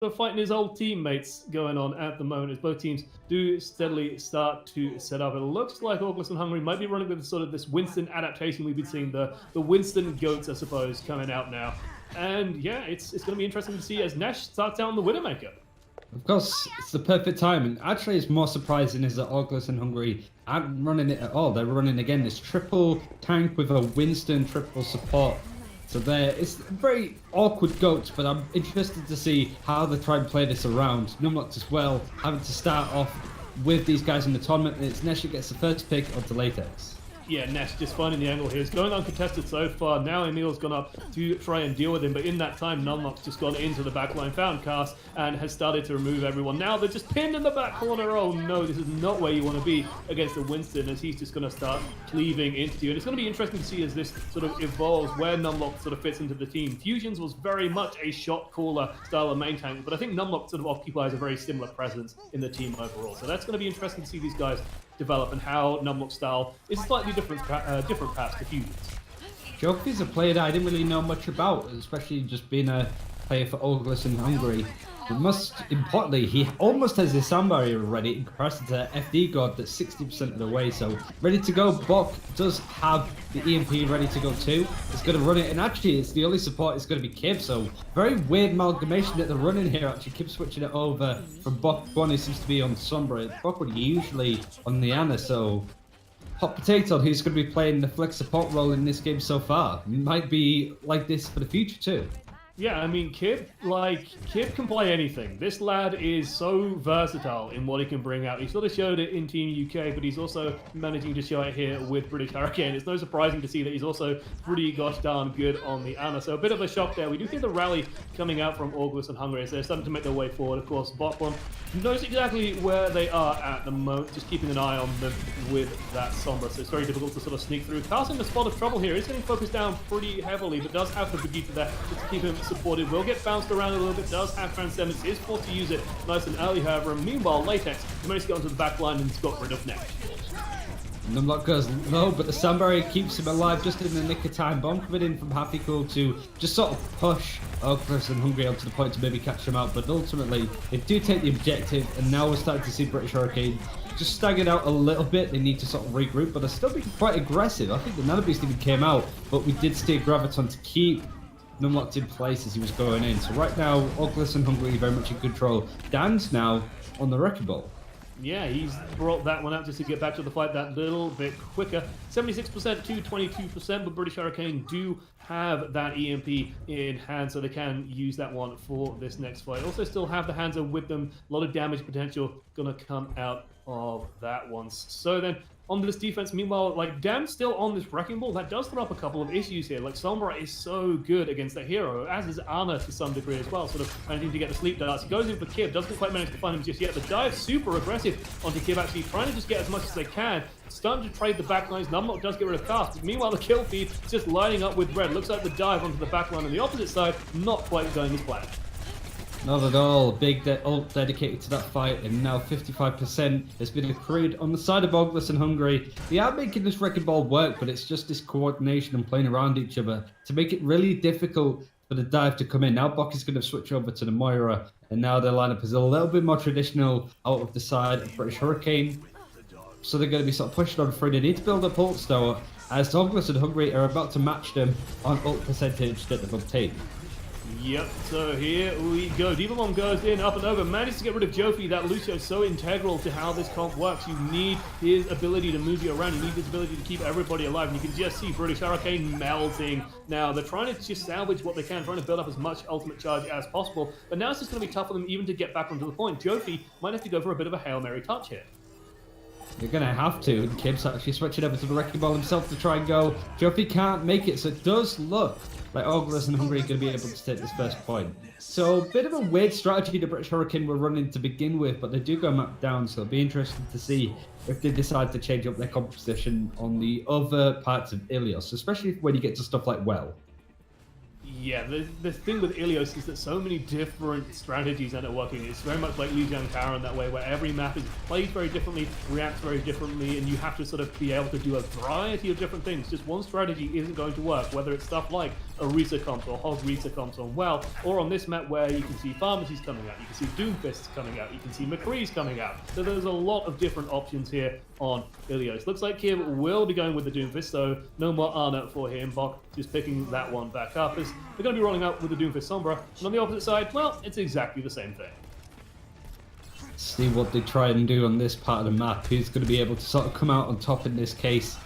fighting his old teammates going on at the moment as both teams do steadily start to set up. It looks like Orgless and Hungary might be running with sort of this Winston adaptation we've been seeing, the Winston goats, I suppose, coming out now. And yeah, it's going to be interesting to see as Nash starts out on the Widowmaker. Of course, it's the perfect time, and actually it's more surprising is that Orgless and Hungary aren't running it at all. They're running again this triple tank with a Winston triple support. So it's very awkward goats, but I'm interested to see how they try and play this around. Numlocked as well, having to start off with these guys in the tournament, and it's Nesh that gets the first pick of the Latex. Yeah, Nash just finding the angle here. It's going uncontested so far. Now Emil's gone up to try and deal with him, but in that time, Numlock's just gone into the backline, found Cast, and has started to remove everyone. Now they're just pinned in the back corner. Oh no, this is not where you want to be against the Winston, as he's just going to start cleaving into you. And it's going to be interesting to see as this sort of evolves, where Numlock sort of fits into the team. Fusions was very much a shot caller style of main tank, but I think Numlock sort of occupies a very similar presence in the team overall. So that's going to be interesting to see these guys develop and how Numlock's style is slightly different perhaps to Fusions. Joki's a player that I didn't really know much about, especially just being a player for Orgless in Hungary. But most importantly, he almost has his sound barrier ready in comparison to FD God that's 60% of the way, so ready to go. Bok does have the EMP ready to go too. It's going to run it, and actually it's the only support is going to be Kib, so very weird amalgamation that they're running here. Actually, Kib switching it over from Bok. One who seems to be on Sombra. Bok would usually on the Ana, so Hot Potato, who's going to be playing the flex support role in this game so far, might be like this for the future too. Yeah, I mean, Kib can play anything. This lad is so versatile in what he can bring out. He sort of showed it in Team UK, but he's also managing to show it here with British Hurricane. It's no surprising to see that he's also pretty gosh darn good on the Ana. So a bit of a shock there. We do see the rally coming out from Orgless and Hungary as they're starting to make their way forward. Of course, Botbomb knows exactly where they are at the moment, just keeping an eye on them with that Sombra. So it's very difficult to sort of sneak through. Casting the spot of trouble here. He's getting focused down pretty heavily, but does have the Vegeta there just to keep him supported. Will get bounced around a little bit, does have Transcendence, is forced to use it nice and early, however. Meanwhile, Latex managed to get onto the back line and has got rid of Nash. Numlock goes low, but the sound barrier keeps him alive just in the nick of time. Bomb coming in from Happy Cool to just sort of push Orgless and Hungry up to the point to maybe catch them out, but ultimately they do take the objective, and now we're starting to see British Hurricane just staggered out a little bit. They need to sort of regroup, but they're still being quite aggressive. I think the Nano Beast even came out, but we did steer Graviton to keep Numlocked in place as he was going in. So right now, Orgless and Hungary very much in control. Dan's now on the wrecking ball. Yeah, he's brought that one out just to get back to the fight that little bit quicker. 76% to 22%, but British Hurricane do have that EMP in hand, so they can use that one for this next fight. Also still have the Hanzo with them. A lot of damage potential gonna come out of that one. So then, on this defense, meanwhile, like, Dam's still on this wrecking ball. That does throw up a couple of issues here. Like, Sombra is so good against the hero, as is Ana to some degree as well, sort of managing to get the sleep darts. He goes in for Kib, doesn't quite manage to find him just yet. The dive super aggressive onto Kib, actually trying to just get as much as they can. Starting to trade the backlines. Numlock does get rid of Cast. Meanwhile, the kill feed is just lining up with Red. Looks like the dive onto the backline on the opposite side, not quite going as planned. Not at all. Big ult dedicated to that fight, and now 55% has been accrued on the side of Orgless and Hungary. They are making this wrecking ball work, but it's just this coordination and playing around each other to make it really difficult for the dive to come in. Now Bok is going to switch over to the Moira, and now their lineup is a little bit more traditional out of the side of British Hurricane. So they're going to be sort of pushing on through. They need to build up ults though, as Orgless and Hungary are about to match them on ult percentage that they've obtained. Yep, so here we go. Divamon goes in, up and over, manages to get rid of Jofi. That Lucio's so integral to how this comp works. You need his ability to move you around. You need his ability to keep everybody alive. And you can just see British Hurricane melting. Now, they're trying to just salvage what they can, trying to build up as much ultimate charge as possible. But now it's just going to be tough for them even to get back onto the point. Jofi might have to go for a bit of a Hail Mary touch here. You're going to have to. And Kib's actually switching over to the wrecking ball himself to try and go. Jofi can't make it, so it does look like Orgless and Hungary are going to be able to take this first point. So, a bit of a weird strategy the British Hurricane were running to begin with, but they do go map down, so it'll be interesting to see if they decide to change up their composition on the other parts of Ilios, especially when you get to stuff like Well. Yeah, the thing with Ilios is that so many different strategies end up working. It's very much like Lijiang Tower in that way, where every map is played very differently, reacts very differently, and you have to sort of be able to do a variety of different things. Just one strategy isn't going to work, whether it's stuff like a Risa comps or Hog Risa comps on well, or on this map where you can see Pharmacies coming out, you can see Doomfists coming out, you can see McCree's coming out. So there's a lot of different options here on Ilios. Looks like Kib will be going with the Doomfist, so no more Arna for him. Bok just picking that one back up as they're going to be rolling out with the Doomfist Sombra. And on the opposite side, well, it's exactly the same thing. See what they try and do on this part of the map. Who's going to be able to sort of come out on top in this case?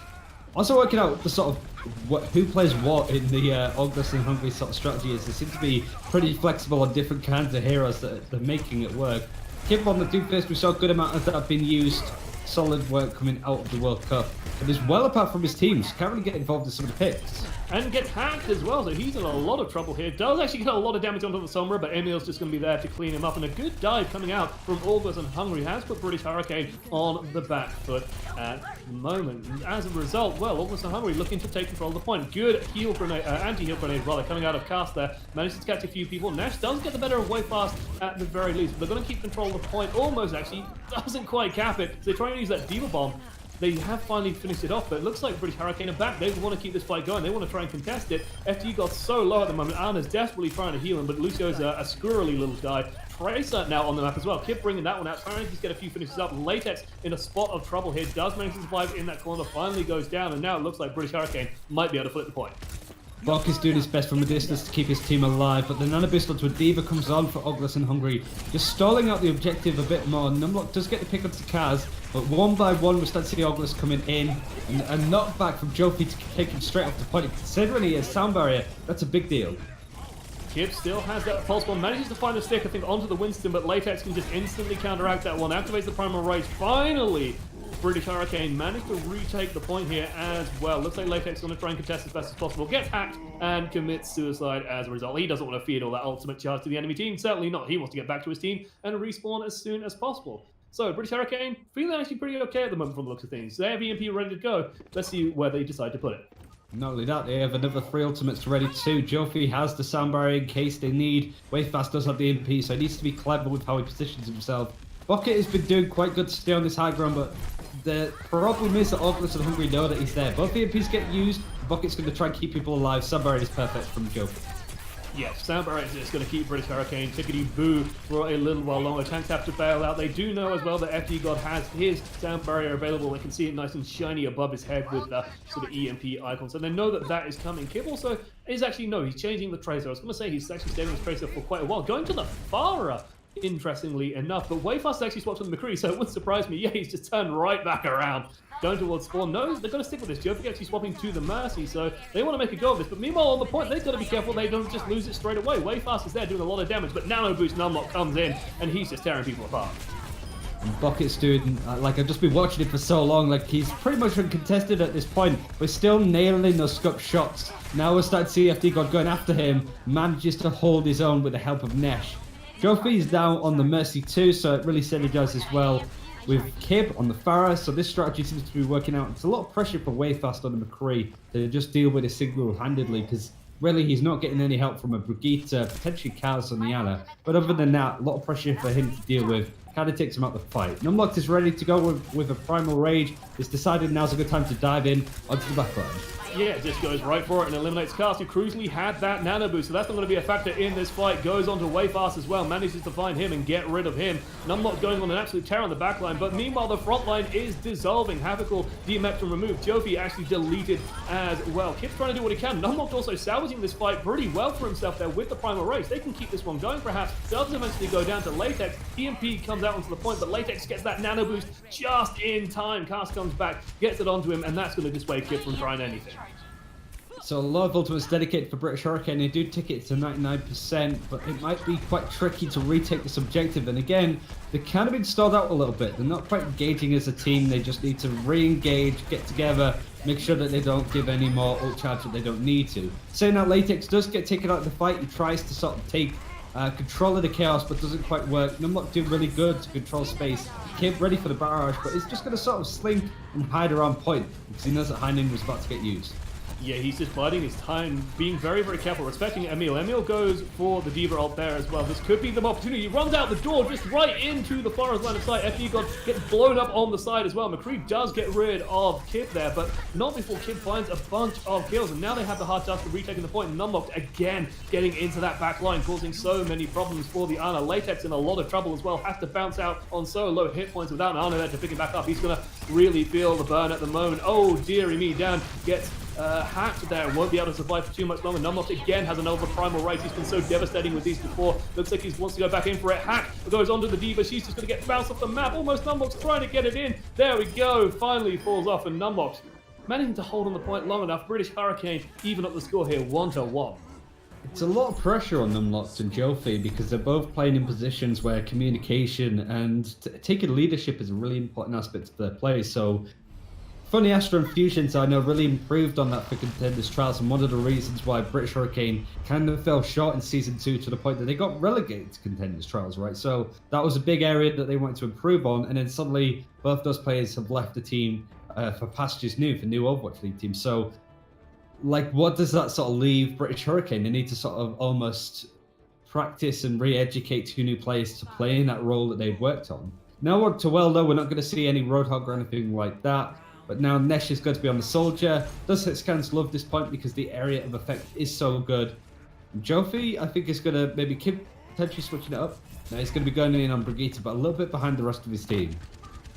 Also working out the sort of who plays what in the Orgless and Hungry sort of strategy is. They seem to be pretty flexible on different kinds of heroes that they're making it work. Kip on the Doomfist, we saw a good amount of that have been used. Solid work coming out of the World Cup. But as well apart from his teams, can't really get involved in some of the picks. And get hacked as well, so he's in a lot of trouble here. Does actually get a lot of damage onto the Sombra, but Emil's just going to be there to clean him up. And a good dive coming out from Orgless and Hungry has put British Hurricane on the back foot at the moment. And as a result, well, Orgless and Hungry looking to take control of the point. Good heal grenade, anti-heal grenade rather, coming out of Cast there. Manages to catch a few people. Nash does get the better of Wayfast at the very least. But they're going to keep control of the point. Almost actually doesn't quite cap it. So they try and use that Diva Bomb. They have finally finished it off, but it looks like British Hurricane are back. They want to keep this fight going. They want to try and contest it. FT got so low at the moment. Anna's desperately trying to heal him, but Lucio's a squirrely little guy. Tracer now on the map as well. Kip bringing that one out, trying to just get a few finishes up. Latex in a spot of trouble here. Does manage to survive in that corner. Finally goes down, and now it looks like British Hurricane might be able to flip the point. Bok is doing his best from a distance to keep his team alive, but the Nanobistol to a Diva comes on for Orgless and Hungry, just stalling out the objective a bit more. Numlock does get the pick up to Kaz, but one by one we start to see Orgless coming in, and a knockback from Jofi to take him straight off the point. Considering he has sound barrier, that's a big deal. Kip still has that pulse bomb, manages to find a stick, I think, onto the Winston, but Latex can just instantly counteract that one, activates the Primal Rage. Finally, British Hurricane managed to retake the point here as well. Looks like Latex is going to try and contest as best as possible. Gets hacked and commits suicide as a result. He doesn't want to feed all that ultimate charge to the enemy team. Certainly not. He wants to get back to his team and respawn as soon as possible. So, British Hurricane feeling actually pretty okay at the moment from the looks of things. They have EMP ready to go. Let's see where they decide to put it. Not only that, they have another 3 ultimates ready too. Jofi has the sound barrier in case they need. Wayfast does have the EMP, so he needs to be clever with how he positions himself. Bucket has been doing quite good to stay on this high ground, but the problem is that Orgless and Hungry know that he's there. Both EMPs get used. Bucket's going to try and keep people alive. Sound barrier is perfect from Jofi. Yes, sound barrier is going to keep British Hurricane tickety-boo for a little while longer. Tanks have to bail out. They do know as well that FD God has his sound barrier available. They can see it nice and shiny above his head with the sort of EMP icon. So they know that that is coming. Kib also is actually, no, he's changing the Tracer. I was going to say he's actually staying with his Tracer for quite a while. Going to the Farah, interestingly enough. But Wayfast actually swapped with McCree, so it wouldn't surprise me. Yeah, he's just turned right back around. Going towards spawn. No, they're going to stick with this. Jofi actually swapping to the Mercy, so they want to make a go of this. But meanwhile, on the point, they've got to be careful they don't just lose it straight away. Wayfast is there doing a lot of damage, but Nano Boost Numlock comes in, and he's just tearing people apart. And Bucket's doing, like, I've just been watching it for so long, like, he's pretty much uncontested at this point. We're still nailing those scup shots. Now we're starting to see FD God going after him, manages to hold his own with the help of Nesh. Jofi is down on the Mercy too, so it really synergizes well with Kib on the Farah, so this strategy seems to be working out. It's a lot of pressure for Wayfast on the McCree to just deal with it single-handedly, because really he's not getting any help from a Brigitte, potentially Kaz on the Ana. But other than that, a lot of pressure for him to deal with. Kind of takes him out the fight. Numlocked is ready to go with a Primal Rage. It's decided now's a good time to dive in onto the back line. Yeah, just goes right for it and eliminates Cast, who crucially had that Nano Boost, so that's not going to be a factor in this fight. Goes on to Wayfast as well, manages to find him and get rid of him. Numlock going on an absolute tear on the back line, but meanwhile the front line is dissolving. Havocal, DMX removed. Jofi actually deleted as well. Kip's trying to do what he can. Numlock also salvaging this fight pretty well for himself there with the Primal Race. They can keep this one going perhaps. Does eventually go down to Latex. EMP comes out onto the point, but Latex gets that Nano Boost just in time. Cast comes back, gets it onto him, and that's going to dissuade Kip from trying anything. So a lot of ultimates dedicated for British Hurricane. They do tick it to 99%, but it might be quite tricky to retake this objective. And again, they've kind of been stalled out a little bit. They're not quite engaging as a team. They just need to re-engage, get together, make sure that they don't give any more ult charge that they don't need to. Saying that, Latex does get taken out of the fight. He tries to sort of take control of the chaos, but doesn't quite work. Numlock doing really good to control space. Kib ready for the barrage, but he's just going to sort of slink and hide around point because he knows that Heinen was about to get used. Yeah, he's just biding his time, being very, very careful, respecting Emil. Emil goes for the Diva ult there as well. This could be the opportunity. He runs out the door, just right into the forest line of sight. FD God gets blown up on the side as well. McCree does get rid of Kip there, but not before Kip finds a bunch of kills. And now they have the hard task of retaking the point. And Unlocked again getting into that back line, causing so many problems for the Ana. Latex in a lot of trouble as well. Has to bounce out on so low hit points without Ana there to pick him back up. He's going to really feel the burn at the moment. Oh, dearie me. Dan gets hacked there, won't be able to survive for too much longer. Numlock again has an over primal race. He's been so devastating with these before. Looks like he wants to go back in for it. Hack goes onto the Diva. She's just going to get bounced off the map. Almost Numlock's trying to get it in. There we go. Finally falls off, and Numlock's managing to hold on the point long enough. British Hurricane even up the score here, 1-1. It's a lot of pressure on Numlocked and Jofi because they're both playing in positions where communication and taking leadership is a really important aspect of their play. So Funny Astra and Fusions, I know, really improved on that for Contenders Trials, and one of the reasons why British Hurricane kind of fell short in Season 2 to the point that they got relegated to Contenders Trials, right? So that was a big area that they wanted to improve on, and then suddenly both those players have left the team for pastures new, for new Overwatch League teams. So, like, what does that sort of leave British Hurricane? They need to sort of almost practice and re-educate two new players to play in that role that they've worked on. Now, to well, though, we're not going to see any Roadhog or anything like that. But now Nesh is going to be on the Soldier. Does Hitscans love this point because the area of effect is so good. And Jofi, I think, is going to maybe keep potentially switching it up. Now he's going to be going in on Brigitte, but a little bit behind the rest of his team.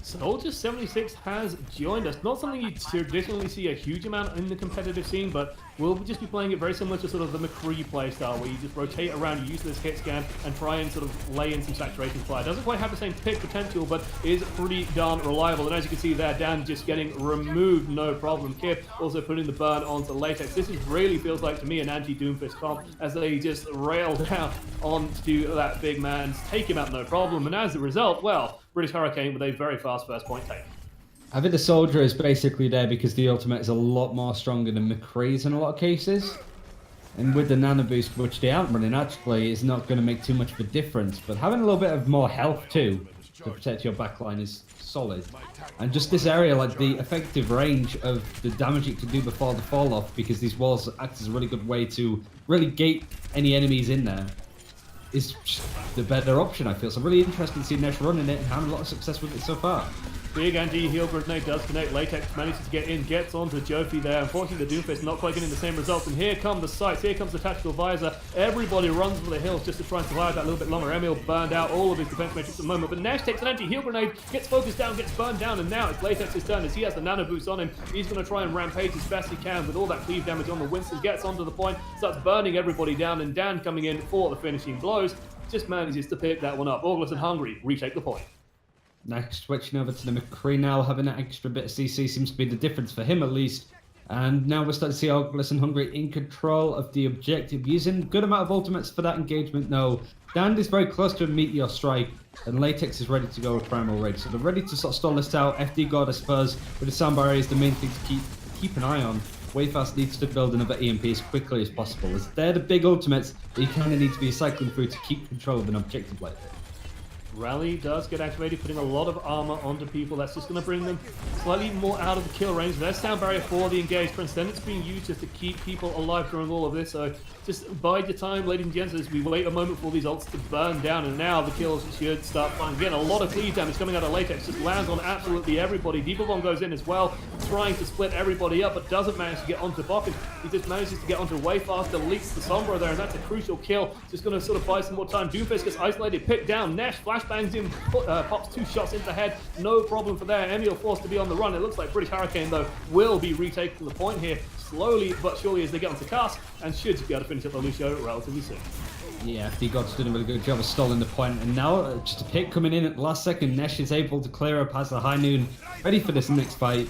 Soldier 76 has joined us. Not something you traditionally see a huge amount in the competitive scene, but we'll just be playing it very similar to sort of the McCree playstyle, where you just rotate around, you use this hit scan, and try and sort of lay in some saturation fire. Doesn't quite have the same pick potential, but is pretty darn reliable. And as you can see there, Dan just getting removed, no problem. Kip also putting the burn onto Latex. This is really feels like to me an anti-Doomfist comp, as they just rail down onto that big man, take him out no problem. And as a result, well, British Hurricane with a very fast first point take. I think the Soldier is basically there because the ultimate is a lot more stronger than McCree's in a lot of cases. And with the nano boost, which they aren't running, actually is not going to make too much of a difference. But having a little bit of more health too to protect your backline is solid. And just this area, like the effective range of the damage it can do before the fall off, because these walls act as a really good way to really gate any enemies in there, is the better option, I feel. So I'm really interested to see Nesh running it and having a lot of success with it so far. Big anti-heal grenade does connect. Latex manages to get in, gets onto Jofi there. Unfortunately, the Doomfist not quite getting the same results. And here come the sights, here comes the tactical visor. Everybody runs for the hills just to try and survive that a little bit longer. Emil burned out all of his defense matrix at the moment, but Nash takes an anti-heal grenade, gets focused down, gets burned down, and now it's Latex's turn as he has the nano boost on him. He's going to try and rampage as best he can with all that cleave damage on the Winston. Gets onto the point, starts burning everybody down, and Dan coming in for the finishing blows. Just manages to pick that one up. Orgless and Hungry retake the point. Next, switching over to the McCree now, having that extra bit of CC seems to be the difference for him at least. And now we're starting to see Orgless and Hungry in control of the objective, using a good amount of ultimates for that engagement though. Dan is very close to a Meteor Strike, and Latex is ready to go with Primal Rage. So they're ready to sort of stall this out. FD God, I suppose, with the sound barrier is the main thing to keep an eye on. Wayfast needs to build another EMP as quickly as possible, as they're the big ultimates that you kind of need to be cycling through to keep control of an objective like this. Rally does get activated, putting a lot of armor onto people. That's just going to bring them slightly more out of the kill range. There's sound barrier for the engaged Prince. Then it's being used just to keep people alive during all of this. So just bide your time, ladies and gents, as we wait a moment for these ults to burn down. And now the kills should start flying. Again, a lot of cleave damage coming out of Latex. Just lands on absolutely everybody. Deeper Bomb goes in as well, trying to split everybody up, but doesn't manage to get onto Bokken. He just manages to get onto Wayfast, deletes the Sombra there, and that's a crucial kill. Just going to sort of buy some more time. Doomfist gets isolated, picked down. Nesh flashbangs him, pops 2 shots into the head. No problem for there. Emil forced to be on the run. It looks like British Hurricane, though, will be retaking the point here, slowly but surely as they get onto cast, and should be able to finish up the Lucio relatively soon. Yeah, FD God's doing a really good job of stalling the point, and now just a pick coming in at the last second. Nesh is able to clear up past the high noon, ready for this next fight.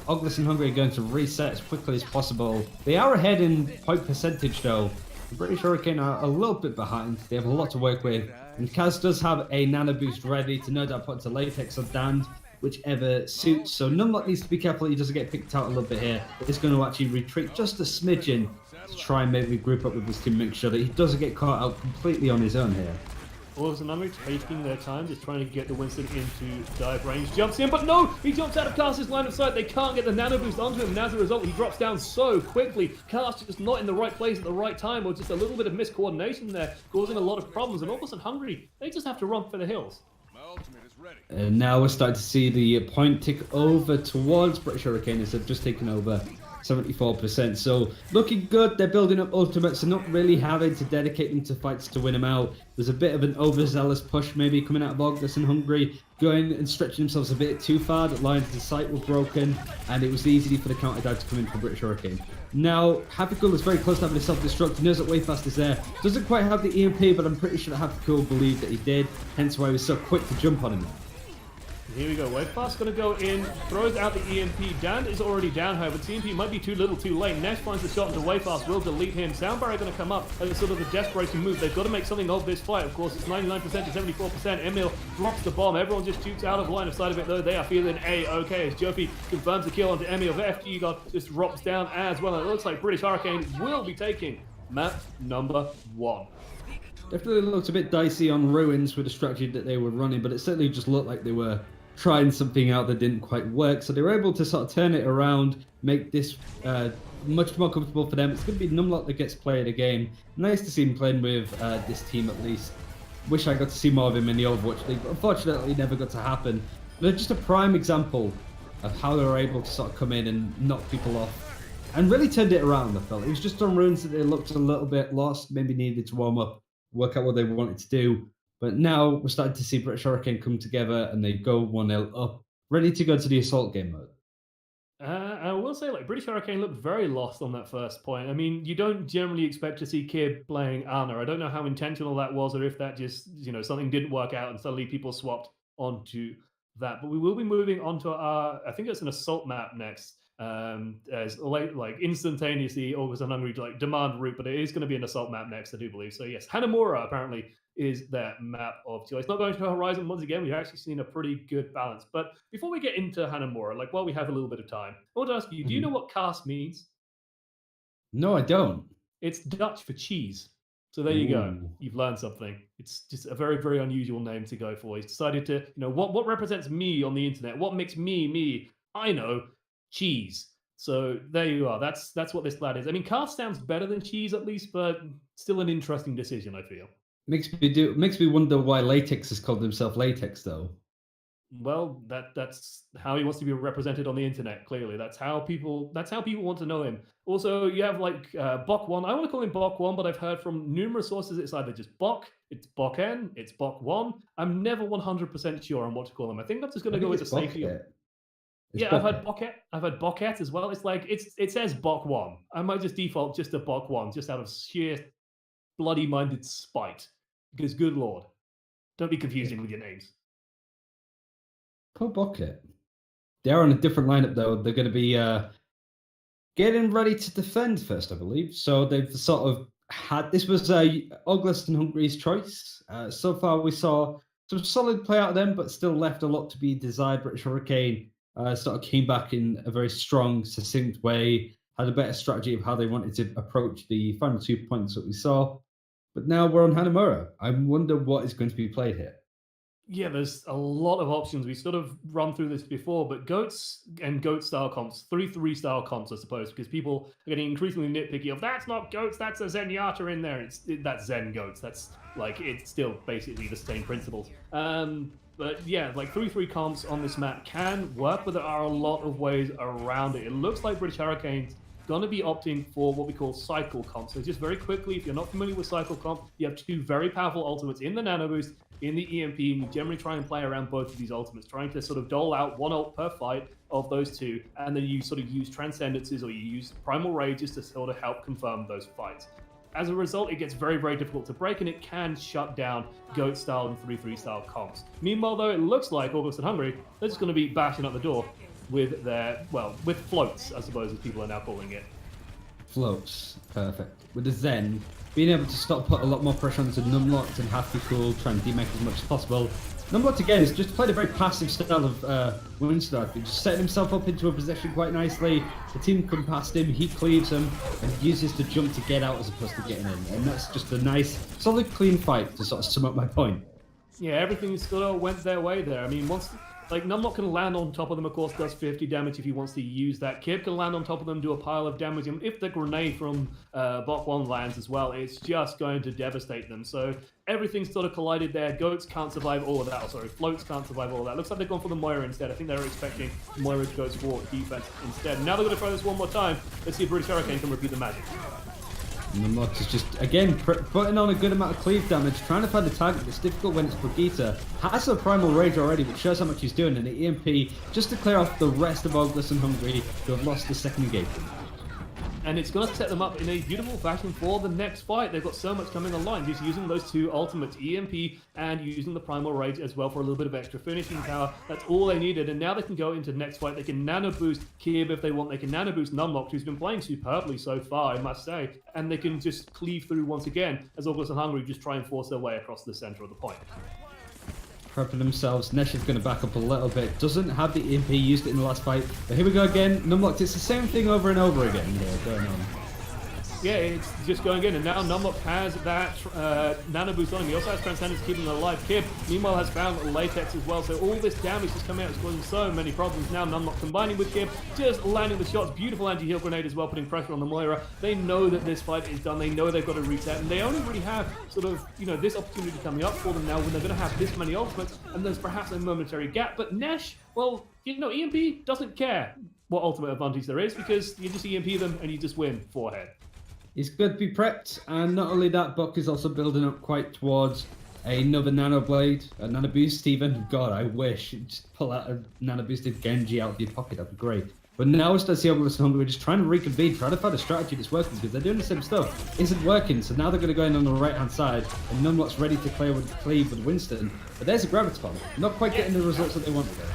Orgless and Hungry are going to reset as quickly as possible. They are ahead in point percentage though. The British Hurricane are a little bit behind. They have a lot to work with. And Kaz does have a nano boost ready to no doubt put into Latex or Dan, whichever suits. So Numlock needs to be careful he doesn't get picked out a little bit here. He's going to actually retreat just a smidgen to try and maybe group up with his team, make sure that he doesn't get caught out completely on his own here. Orgless and Hungry taking their time, just trying to get the Winston into dive range. Jumps in, but no! He jumps out of Cast's line of sight. They can't get the nano boost onto him, and as a result, he drops down so quickly. Cast just not in the right place at the right time, or just a little bit of miscoordination there, causing a lot of problems. And Orgless and Hungry, they just have to run for the hills. And now we're starting to see the point tick over towards British Hurricane as they've just taken over 74%. So looking good. They're building up ultimates and not really having to dedicate them to fights to win them out. There's a bit of an overzealous push maybe coming out of Orgless and Hungry, going and stretching themselves a bit too far. The lines of sight were broken, and it was easy for the counter dive to come in from British Hurricane. Now, Happy Cool is very close to having a self-destruct. He knows that Wayfast is there. Doesn't quite have the EMP, but I'm pretty sure that Happy Cool believed that he did. Hence why he was so quick to jump on him. Here we go. Wavefast's going to go in, throws out the EMP. Dan is already down, however. TMP might be too little too late. Nesh finds the shot into Wavefast, will delete him. Sound Barrier going to come up as sort of the desperation move. They've got to make something of this fight. Of course, it's 99% to 74%. Emil drops the bomb. Everyone just shoots out of line of sight of it, though. They are feeling A-okay as Jofi confirms the kill onto Emil. The FG God just drops down as well. And it looks like British Hurricane will be taking map number 1. Definitely looked a bit dicey on Ruins with the strategy that they were running, but it certainly just looked like they were trying something out that didn't quite work. So they were able to sort of turn it around, make this much more comfortable for them. It's going to be Numlock that gets played a game. Nice to see him playing with this team at least. Wish I got to see more of him in the Overwatch League, but unfortunately it never got to happen. They're just a prime example of how they were able to sort of come in and knock people off and really turned it around, I felt. It was just on Ruins that they looked a little bit lost, maybe needed to warm up, work out what they wanted to do. But now we're starting to see British Hurricane come together and they go 1-0 up, ready to go to the assault game mode. I will say, like, British Hurricane looked very lost on that first point. I mean, you don't generally expect to see Kib playing Ana. I don't know how intentional that was, or if that just, something didn't work out and suddenly people swapped onto that. But we will be moving onto our, I think it's an assault map next. As like instantaneously Orgless and Hungry like demand route, but it is going to be an assault map next, I do believe. So yes, Hanamura apparently is that map of choice. Not going to Horizon once again. We've actually seen a pretty good balance. But before we get into Hanamura, like while we have a little bit of time, I want to ask you: do you know what cast means? No, I don't. It's Dutch for cheese. So there you go. You've learned something. It's just a very, very unusual name to go for. He's decided to, what represents me on the internet? What makes me me? I know. Cheese. So there you are. That's what this lad is. I mean, cast sounds better than cheese at least, but still an interesting decision, I feel. Makes me wonder why Latex has called himself Latex though. Well, that's how he wants to be represented on the internet. Clearly, that's how people want to know him. Also, you have like Bok One. I want to call him Bok One, but I've heard from numerous sources it's either just Bok, it's Boken, it's Bok One. I'm never 100% sure on what to call him. I think I'm just going to go with the safety. Yeah, I've had Boket as well. It's like it says Bok One. I might just default just to Bok One, just out of sheer bloody-minded spite. Because good lord, don't be confusing with your names. Poor Boket. They're on a different lineup though. They're going to be getting ready to defend first, I believe. So they've sort of had this was Orgless and Hungry's choice. So far, we saw some solid play out of them, but still left a lot to be desired. British Hurricane sort of came back in a very strong, succinct way, had a better strategy of how they wanted to approach the final 2 points that we saw. But now we're on Hanamura. I wonder what is going to be played here. Yeah, there's a lot of options. We sort of run through this before, but goats and goat style comps, 3-3 style comps, I suppose, because people are getting increasingly nitpicky of that's not goats, that's a Zenyatta in there. That's Zen goats. That's like it's still basically the same principles. But yeah, like 3-3 comps on this map can work, but there are a lot of ways around it. It looks like British Hurricane's going to be opting for what we call cycle comp. So just very quickly, if you're not familiar with cycle comp, you have two very powerful ultimates in the nano boost, in the EMP, and you generally try and play around both of these ultimates, trying to sort of dole out one ult per fight of those two, and then you sort of use transcendences or you use primal rages to sort of help confirm those fights. As a result, it gets very, very difficult to break, and it can shut down GOAT style and 3-3 style comps. Meanwhile, though, it looks like Orgless and Hungry, they're just going to be bashing up the door with their, with floats, I suppose, as people are now calling it. Floats, perfect. With the Zen, being able to put a lot more pressure onto Numlocked and have to cool, try and demake as much as possible. Numlocked again has just played a very passive style of Windstar. He just setting himself up into a position quite nicely. The team come past him, he cleaves them, and uses the jump to get out as opposed to getting in. And that's just a nice, solid, clean fight to sort of sum up my point. Yeah, everything sort of went their way there. I mean, once like Numlock can land on top of them, of course, does 50 damage if he wants to use that. Kib can land on top of them, do a pile of damage, and if the grenade from bot 1 lands as well, it's just going to devastate them. So everything's sort of collided there. Goats can't survive all of that. Oh, sorry, floats can't survive all of that. Looks like they've gone for the Moira instead. I think they were expecting Moira to go for defense instead. Now they're going to try this one more time. Let's see if British Hurricane can repeat the magic. Numlocked is just, again, putting on a good amount of cleave damage, trying to find a target that's difficult when it's Brigitte. Has a Primal Rage already, which shows how much he's doing, and the EMP just to clear off the rest of Orgless and Hungry, who have lost the second engagement. And it's going to set them up in a beautiful fashion for the next fight. They've got so much coming online. Just using those two ultimates, EMP and using the Primal Rage as well for a little bit of extra finishing power. That's all they needed. And now they can go into the next fight. They can nano boost Kib if they want. They can nano boost Numlocked, who's been playing superbly so far, I must say. And they can just cleave through once again as Orgless and Hungry just try and force their way across the center of the point. Prepping themselves. Nesh is going to back up a little bit. Doesn't have the EMP, used it in the last fight. But here we go again. Numlocked, it's the same thing over and over again here going on. Yeah, it's just going in, and now Numlock has that nano boost on him. He also has Transcendence keeping him alive. Kib, meanwhile, has found Latex as well, so all this damage is coming out. It's causing so many problems. Now Numlock combining with Kib, just landing the shots. Beautiful anti-heal grenade as well, putting pressure on the Moira. They know that this fight is done. They know they've got to reset, and they only really have sort of, this opportunity coming up for them now when they're going to have this many ultimates, and there's perhaps a momentary gap. But Nesh, well, EMP doesn't care what ultimate advantage there is, because you just EMP them and you just win forehead. He's good to be prepped, and not only that, Buck is also building up quite towards another Nano Blade, a Nano Boost even. God, I wish. Just pull out a Nano Boosted Genji out of your pocket, that'd be great. But now it's the Orgless and Hungry just trying to reconvene, trying to find a strategy that's working, because they're doing the same stuff. Isn't working, so now they're going to go in on the right-hand side, and Numlock's ready to cleave with Winston. But there's a Graviton. Not quite getting the results that they wanted there.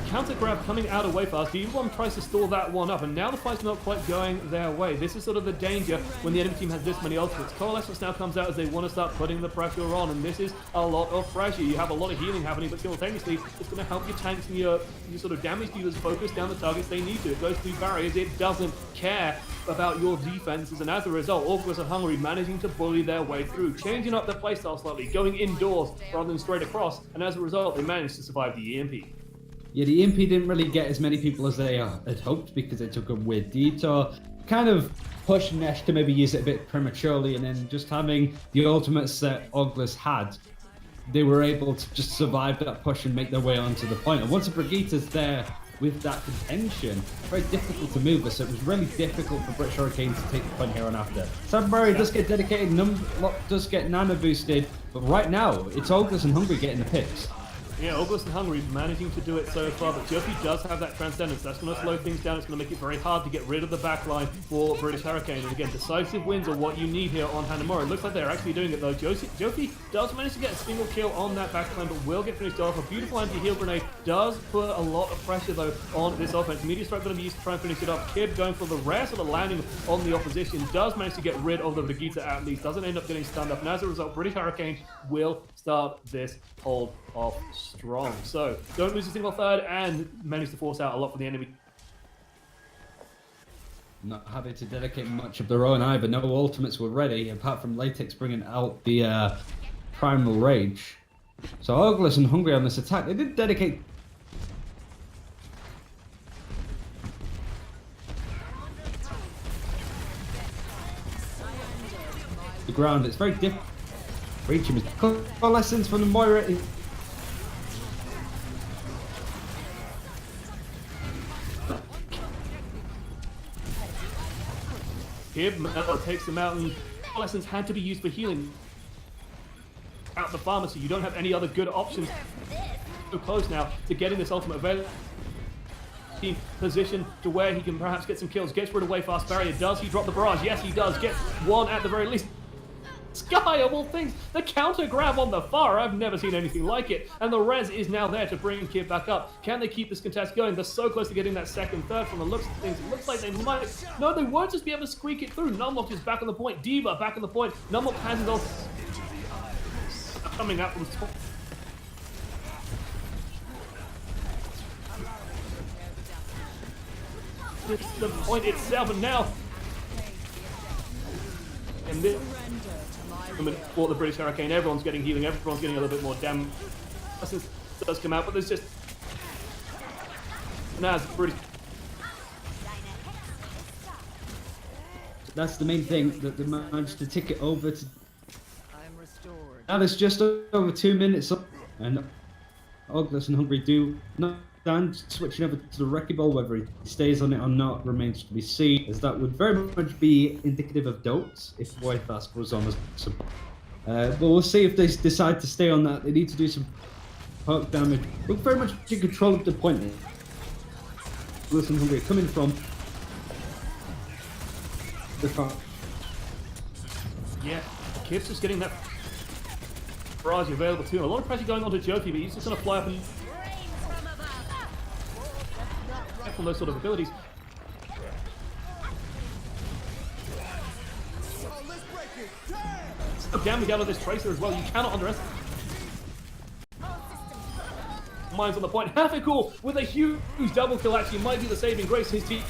Counter grab coming out away fast. D1 tries to stall that one up, and now the fight's not quite going their way. This is sort of the danger when the enemy team has this many ultimates. Coalescence now comes out as they want to start putting the pressure on, and this is a lot of pressure. You have a lot of healing happening, but simultaneously, it's going to help your tanks and your sort of damage dealers focus down the targets they need to. It goes through barriers. It doesn't care about your defenses, and as a result, Orgless and Hungry managing to bully their way through, changing up their playstyle slightly, going indoors rather than straight across, and as a result, they managed to survive the EMP. Yeah, the EMP didn't really get as many people as they had hoped because they took a weird detour. Kind of pushed Nesh to maybe use it a bit prematurely, and then just having the ultimates that Orgless had, they were able to just survive that push and make their way onto the point. And once the Brigitte's there with that contention, very difficult to move her, so it was really difficult for British Hurricane to take the point here on after. Sunbury does get dedicated, Numlock does get nano boosted, but right now, it's Orgless and Hungry getting the picks. Yeah, Orgless and Hungry managing to do it so far, but Jofi does have that Transcendence. That's going to slow things down. It's going to make it very hard to get rid of the backline for British Hurricane. And again, decisive wins are what you need here on Hanamura. It looks like they're actually doing it though. Jofi does manage to get a single kill on that backline, but will get finished off. A beautiful anti-heal grenade does put a lot of pressure though on this offense. Meteor Strike going to be used to try and finish it off. Kib going for the rare sort of landing on the opposition. Does manage to get rid of the Brigitte at least. Doesn't end up getting stunned up. And as a result, British Hurricane will start this hold off strong. So don't lose a single third and manage to force out a lot for the enemy. Not having to dedicate much of their own either. No ultimates were ready, apart from Latex bringing out the Primal Rage. So Orgless and Hungry on this attack. They did dedicate... the ground. It's very difficult. Reach him. Coalescence from the Moira. Kib takes them out, and Coalescence had to be used for healing out the pharmacy. You don't have any other good options. So close now to getting this ultimate available. Team position to where he can perhaps get some kills. Gets rid of way fast barrier. Does he drop the barrage? Yes, he does. Gets one at the very least. Sky of all things, the counter grab on the far. I've never seen anything like it. And the res is now there to bring Kid back up. Can they keep this contest going? They're so close to getting that second, third from the looks of things. It looks like they might. No, they won't just be able to squeak it through. Numlock is back on the point. D.Va back on the point. Numlock has his ult coming out from the top. It's the point itself, and now. And this. For the British Hurricane, everyone's getting healing, everyone's getting a little bit more damage. This does come out, but there's just Naz British. That's the main thing, that they managed to tick it over to. Now there's just over 2 minutes up, and Orgless and Hungry do not stand. Switching over to the Wrecking Ball, whether he stays on it or not remains to be seen, as that would very much be indicative of Dotes if Whitefast was on as support. But we'll see if they decide to stay on that. They need to do some perk damage. Look very much in control of the point here. Orgless and Hungry coming from the far. Yeah, Kip's just getting that barrage available too. A lot of pressure going on to Jofi, but he's just going to fly up and from those sort of abilities. So damage out of this Tracer as well. You cannot underestimate. Mine's on the point. Cool with a huge double kill actually might be the saving grace. His team.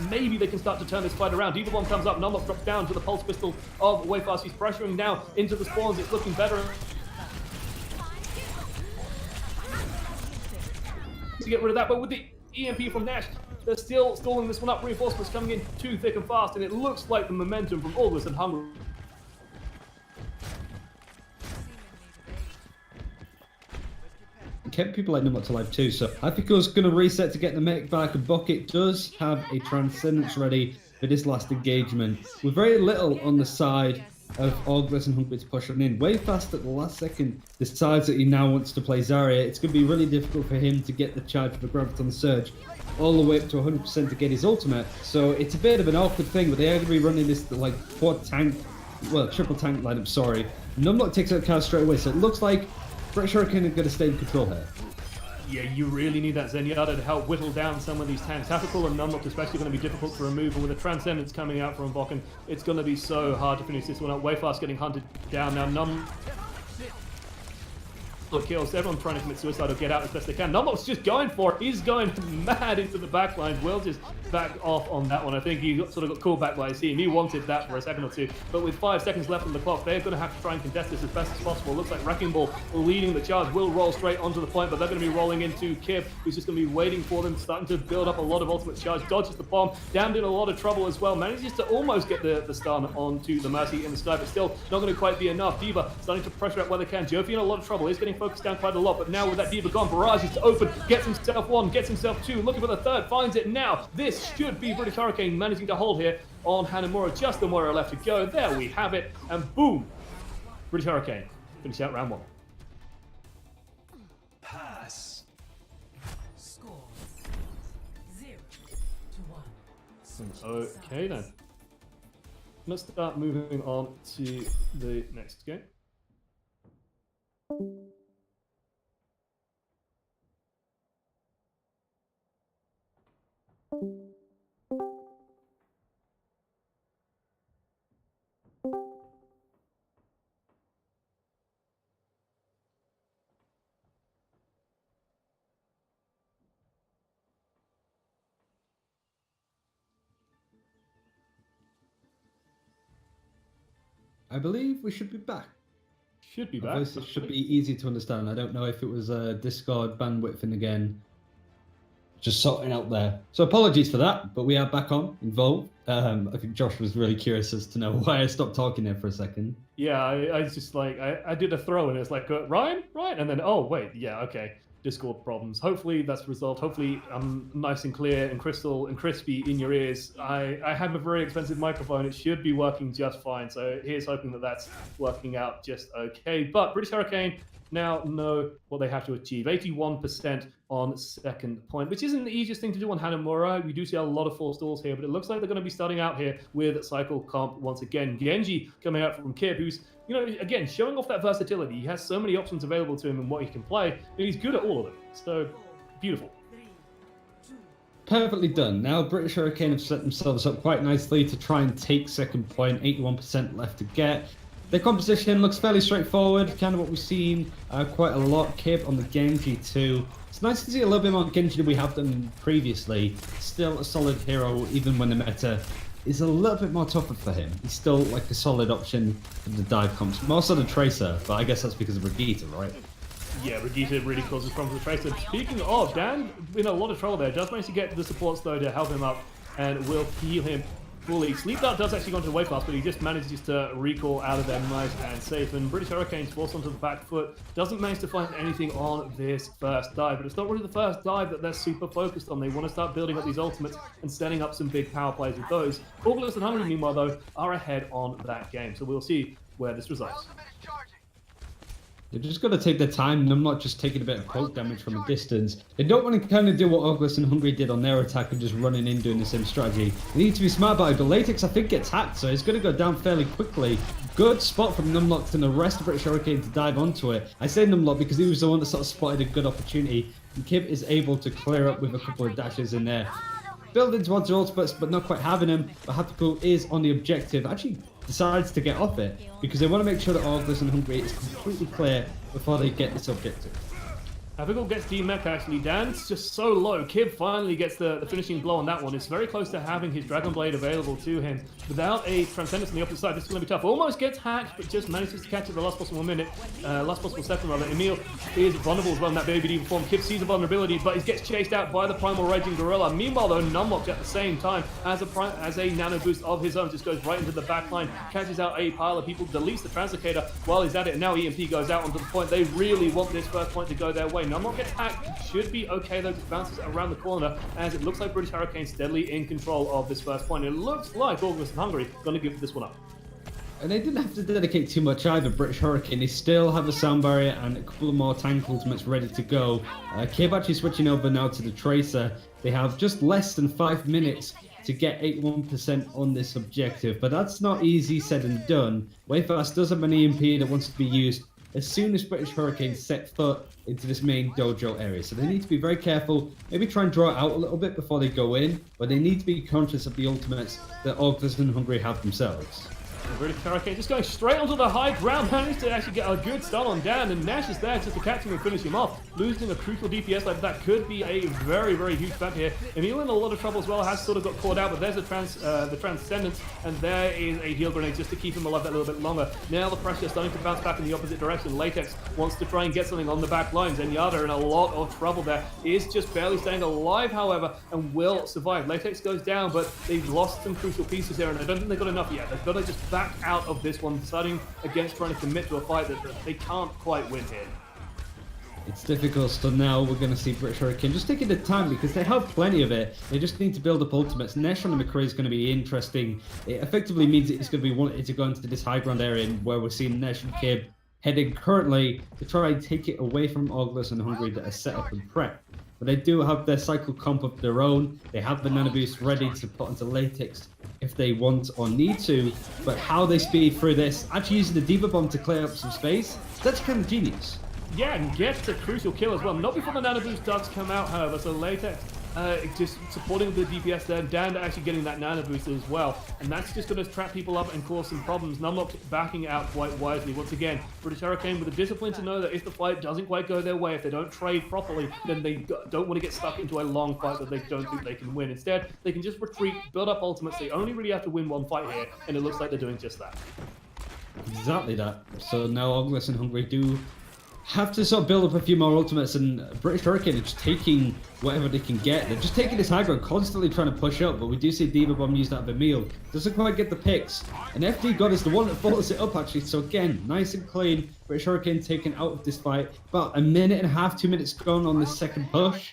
Maybe they can start to turn this fight around. D.Va Bomb comes up. Numlock drops down to the pulse pistol of Wayfast. He's pressuring now into the spawns. It's looking better. To get rid of that, but with the EMP from Nash, they're still stalling this one up. Reinforcements coming in too thick and fast, and it looks like the momentum from Orgless and Hungry. Kept people like Numlock alive too, so I think I was going to reset to get the mech back, and Bucket does have a Transcendence ready for this last engagement, with very little on the side of Orgless and Hungry to push on in. Wayfast at the last second decides that he now wants to play Zarya. It's going to be really difficult for him to get the charge for Graviton Surge all the way up to 100% to get his ultimate, so it's a bit of an awkward thing, but they are going to be running this like triple tank lineup, sorry. Numlock takes out Kaz straight away, so it looks like British Hurricane are going to stay in control here. Yeah, you really need that Zenyatta to help whittle down some of these tanks. Tactical and Numlock especially going to be difficult to remove, and with a Transcendence coming out from Bokken, it's going to be so hard to finish this one up. Wayfast getting hunted down now. Kills, everyone trying to commit suicide or get out as best they can. Numlock's just going for it. He's going mad into the back line. Will just back off on that one. I think he sort of got called back by his team. He wanted that for a second or two, but with 5 seconds left on the clock, they're going to have to try and contest this as best as possible. Looks like Wrecking Ball leading the charge. Will roll straight onto the point, but they're going to be rolling into Kib, who's just going to be waiting for them, starting to build up a lot of ultimate charge. Dodges the bomb, damned in a lot of trouble as well. Manages to almost get the stun onto the Mercy in the sky, but still not going to quite be enough. D.Va starting to pressure out where they can. Jofi in a lot of trouble. He's getting focused down quite a lot, but now with that D.Va gone, Barrage is to open, gets himself one, gets himself two, looking for the third, finds it now. This should be British Hurricane managing to hold here on Hanamura. Just the Moira left to go. There we have it, and boom, British Hurricane finish out round one. Pass. Score 0-1. Okay then. Let's start moving on to the next game. I believe we should be back. Should be My back. voice should be easy to understand. I don't know if it was Discord bandwidth and again, just sorting out there. So apologies for that, but we are back on, involved. I think Josh was really curious as to know why I stopped talking there for a second. Yeah, I was just like, I did a throw and it's like, Ryan? And then, oh, wait, yeah, okay. Discord problems. Hopefully that's resolved. Hopefully I'm nice and clear and crystal and crispy in your ears. I have a very expensive microphone. It should be working just fine. So here's hoping that that's working out just okay. But British Hurricane now know what they have to achieve. 81% on second point, which isn't the easiest thing to do on Hanamura. We do see a lot of forced stalls here, but it looks like they're going to be starting out here with cycle comp once again. Genji coming out from Kib, who's, you know, again, showing off that versatility. He has so many options available to him and what he can play, and he's good at all of them. So, beautiful. Perfectly done. Now British Hurricane have set themselves up quite nicely to try and take second point. 81% left to get. Their composition looks fairly straightforward, kind of what we've seen quite a lot. Kib on the Genji too. It's nice to see a little bit more Genji than we have done previously. Still a solid hero, even when the meta is a little bit more tougher for him. He's still like a solid option for the dive comps. More so than Tracer, but I guess that's because of Regita, right? Yeah, Regita really causes problems with Tracer. Speaking of, Dan in a lot of trouble there. Does manage to get the supports though to help him up and will heal him fully. Sleep Dart does actually go into the way pass, but he just manages to recall out of there nice and safe. And British Hurricane's forced onto the back foot. Doesn't manage to find anything on this first dive, but it's not really the first dive that they're super focused on. They want to start building up these ultimates and setting up some big power plays with those. Orgless and Hungry, meanwhile, though, are ahead on that game. So we'll see where this results. They're just got to take their time, and I'm not just taking a bit of poke damage from a distance. They don't want to kind of do what Orgless and Hungry did on their attack and just running in doing the same strategy. They need to be smart about it, but Latex I think gets hacked, so it's going to go down fairly quickly. Good spot from Numlock and the rest of British Hurricane to dive onto it. I say Numlock because he was the one that sort of spotted a good opportunity, and Kib is able to clear up with a couple of dashes in there. Building towards the ultimates, but not quite having them. But Hapico is on the objective. Actually decides to get off it because they want to make sure that Orgless and Hungry is completely clear before they get this objective. Abigail gets D-Mech actually. Dan's just so low. Kib finally gets the finishing blow on that one. It's very close to having his Dragon Blade available to him. Without a Transcendence on the opposite side, this is going to be tough. Almost gets hacked, but just manages to catch it the last possible minute. Last possible second, rather. Emil is vulnerable as well in that Baby Diva form. Kib sees a vulnerability, but he gets chased out by the Primal Raging Gorilla. Meanwhile, though, Numlock at the same time, as a nano boost of his own, just goes right into the back line, catches out a pile of people, deletes the Translocator while he's at it, and now EMP goes out onto the point. They really want this first point to go their way. Numlock gets hacked, should be okay though, just bounces around the corner as it looks like British Hurricane steadily in control of this first point. It looks like Orgless and Hungary going to give this one up. And they didn't have to dedicate too much either, British Hurricane. They still have a sound barrier and a couple of more tank ultimates ready to go. Kib actually switching over now to the Tracer. They have just less than 5 minutes to get 81% on this objective, but that's not easy said and done. Wayfast does have an EMP that wants to be used as soon as British Hurricane set foot into this main dojo area. So they need to be very careful, maybe try and draw it out a little bit before they go in, but they need to be conscious of the ultimates that Orgless and Hungry have themselves. British Hurricane just going straight onto the high ground, managed to actually get a good start on Dan, and Nash is there just to catch him and finish him off. Losing a crucial DPS like that could be a very, very huge factor here. Emil in a lot of trouble as well, has sort of got caught out, but there's the Transcendence, and there is a heal grenade just to keep him alive that little bit longer. Now the pressure is starting to bounce back in the opposite direction. Latex wants to try and get something on the back lines, and Yada in a lot of trouble there. Is just barely staying alive, however, and will survive. Latex goes down, but they've lost some crucial pieces here, and I don't think they've got enough yet. They've got to just back out of this one, deciding against trying to commit to a fight that they can't quite win here. It's difficult, so now we're going to see British Hurricane just taking the time because they have plenty of it. They just need to build up ultimates. Nesh on the McCree is going to be interesting. It effectively means it's going to be wanted to go into this high ground area where we're seeing Nesh and Kib heading currently to try and take it away from Orgless and Hungry that are set up and prep. But they do have their cycle comp of their own. They have the nano boost ready to put into Latex if they want or need to. But how they speed through this, actually using the Diva Bomb to clear up some space, that's kind of genius. Yeah, and gets a crucial kill as well. Not before the nano boost does come out, however. So Latex just supporting the DPS there. Dan actually getting that nano boost as well. And that's just going to trap people up and cause some problems. Numlock backing out quite wisely. Once again, British Hurricane with the discipline to know that if the fight doesn't quite go their way, if they don't trade properly, then they don't want to get stuck into a long fight that they don't think they can win. Instead, they can just retreat, build up ultimates. They only really have to win one fight here, and it looks like they're doing just that. Exactly that. So now Orgless and Hungry do have to sort of build up a few more ultimates, and British Hurricane are just taking whatever they can get. They're just taking this high ground, constantly trying to push up, but we do see Diva Bomb used out of Emil. Doesn't quite get the picks, and FD God is the one that follows it up actually, so again, nice and clean. British Hurricane taken out of this fight. About a minute and a half, 2 minutes gone on this second push.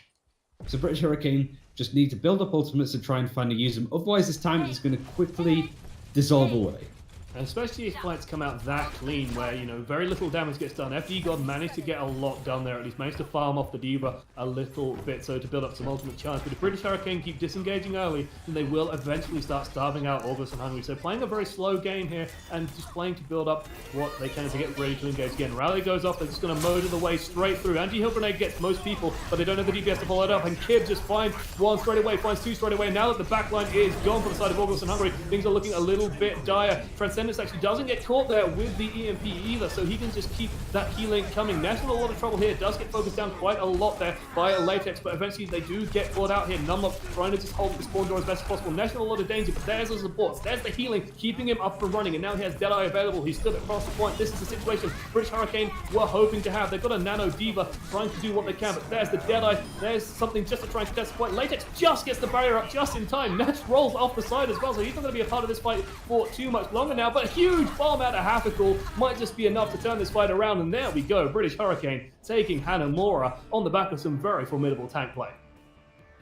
So British Hurricane just need to build up ultimates and try and find a use them. Otherwise this time it's going to quickly dissolve away. And especially if fights come out that clean, where, you know, very little damage gets done. FD God managed to get a lot done there, at least managed to farm off the Diva a little bit, so to build up some ultimate chance. But if British Hurricane keep disengaging early, then they will eventually start starving out Orgless and Hungry. So playing a very slow game here, and just playing to build up what they can to get ready to engage again. Rally goes off, they're just going to motor the way straight through. Anti-Heal Grenade gets most people, but they don't have the DPS to follow it up, and Kib just finds one straight away, finds two straight away. Now that the backline is gone for the side of Orgless and Hungry, things are looking a little bit dire. Transcendence actually doesn't get caught there with the EMP either, so he can just keep that healing coming. Nash in a lot of trouble here, does get focused down quite a lot there by Latex, but eventually they do get caught out here. Numlock trying to just hold the spawn door as best as possible. Nash in a lot of danger, but there's the support, there's the healing, keeping him up and running, and now he has Deadeye available. He's stood across the point. This is the situation British Hurricane were hoping to have. They've got a Nano Diva trying to do what they can, but there's the Deadeye, there's something just to try and contest the point. Latex just gets the barrier up just in time. Nash rolls off the side as well, so he's not going to be a part of this fight for too much longer now, but a huge bomb out of Hafikul might just be enough to turn this fight around, and there we go. British Hurricane taking Hanamura on the back of some very formidable tank play.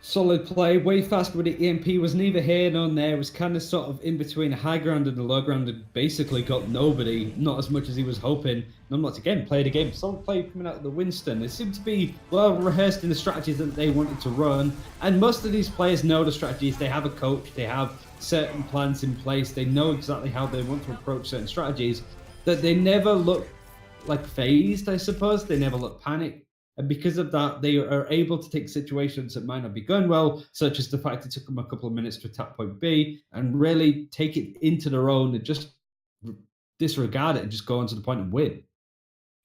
Solid play, way faster with the EMP, was neither here nor there, was kind of sort of in between a high ground and a low ground, and basically got nobody, not as much as he was hoping. Numlock again played a game, solid play coming out of the Winston. It seemed to be well rehearsed in the strategies that they wanted to run, and most of these players know the strategies. They have a coach, they have certain plans in place, they know exactly how they want to approach certain strategies, that they never look like phased, I suppose. They never look panicked. And because of that, they are able to take situations that might not be going well, such as the fact it took them a couple of minutes to attack point B, and really take it into their own and just disregard it and just go on to the point and win.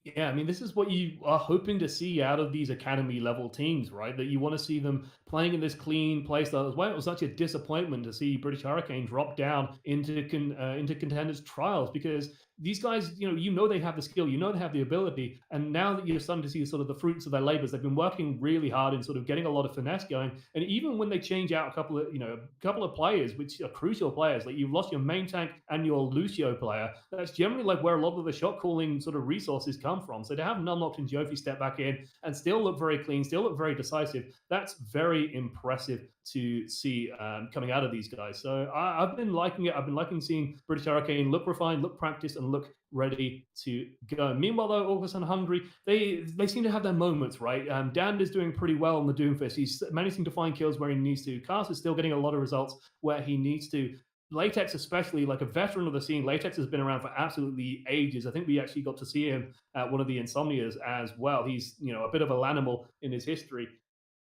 Yeah, I mean, this is what you are hoping to see out of these academy level teams, right? That you want to see them playing in this clean play style. That's why it was such a disappointment to see British Hurricane drop down into contenders trials, because these guys, you know they have the skill, you know they have the ability, and now that you're starting to see sort of the fruits of their labors, they've been working really hard in sort of getting a lot of finesse going. And even when they change out a couple of players, which are crucial players, like you've lost your main tank and your Lucio player, that's generally like where a lot of the shot calling sort of resources come from. So to have Numlock and Jofi step back in and still look very clean, still look very decisive, that's very impressive to see coming out of these guys. So I've been liking it. I've been liking seeing British Hurricane look refined, look practiced, and look ready to go. Meanwhile, though, Orgless and Hungry, they seem to have their moments, right? Dan is doing pretty well on the Doomfist. He's managing to find kills where he needs to. Cast is still getting a lot of results where he needs to. Latex, especially, like a veteran of the scene, Latex has been around for absolutely ages. I think we actually got to see him at one of the Insomnias as well. He's, a bit of a Lanimal in his history,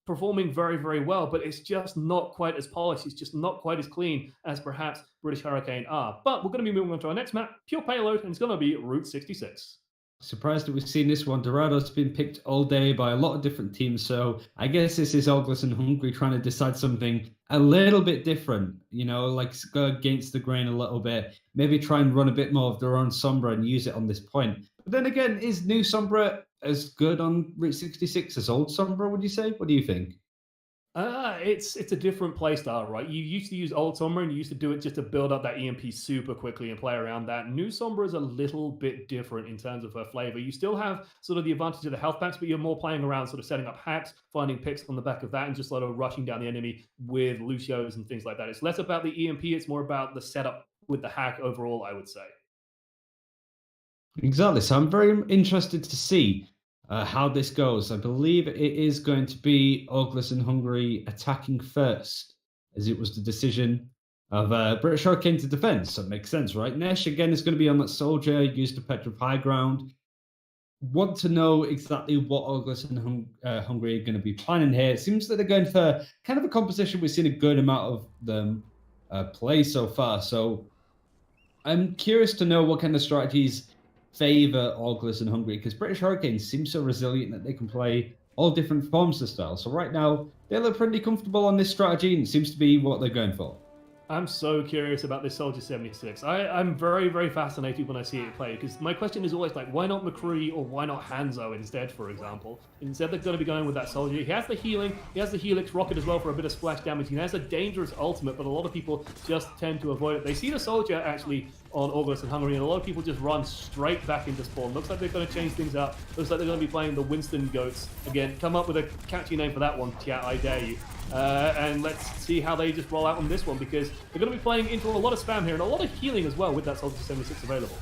performing very, very well, but it's just not quite as polished. It's just not quite as clean as perhaps British Hurricane are. But we're going to be moving on to our next map, Pure Payload, and it's going to be Route 66. Surprised that we've seen this one. Dorado's been picked all day by a lot of different teams, so I guess this is Orgless and Hungry trying to decide something a little bit different, like go against the grain a little bit, maybe try and run a bit more of their own Sombra and use it on this point. But then again, is new Sombra as good on Route 66 as old Sombra, would you say? What do you think? It's a different playstyle, right? You used to use old Sombra and you used to do it just to build up that EMP super quickly and play around that. New Sombra is a little bit different in terms of her flavor. You still have sort of the advantage of the health packs, but you're more playing around sort of setting up hacks, finding picks on the back of that, and just sort of rushing down the enemy with Lucios and things like that. It's less about the EMP, it's more about the setup with the hack overall, I would say. Exactly. So I'm very interested to see how this goes. I believe it is going to be Orgless and Hungary attacking first, as it was the decision of British Hurricane to defend. So it makes sense, right? Nesh, again, is going to be on that soldier, use the Petrov high ground. Want to know exactly what Orgless and Hungary are going to be planning here. It seems that they're going for kind of a composition we've seen a good amount of them play so far. So I'm curious to know what kind of strategies favor Orgless and Hungry, because British Hurricanes seem so resilient that they can play all different forms of style. So right now, they look pretty comfortable on this strategy, and it seems to be what they're going for. I'm so curious about this Soldier 76. I'm very, very fascinated when I see it play, because my question is always like, why not McCree or why not Hanzo instead, for example? Instead, they're going to be going with that Soldier. He has the healing, he has the Helix Rocket as well for a bit of splash damage. He has a dangerous ultimate, but a lot of people just tend to avoid it. They see the Soldier actually on Orgless and Hungary, and a lot of people just run straight back into spawn. Looks like they're going to change things up. Looks like they're going to be playing the Winston Goats again. Come up with a catchy name for that one, chat, I dare you. And let's see how they just roll out on this one, because they're going to be playing into a lot of spam here and a lot of healing as well with that Soldier 76 available.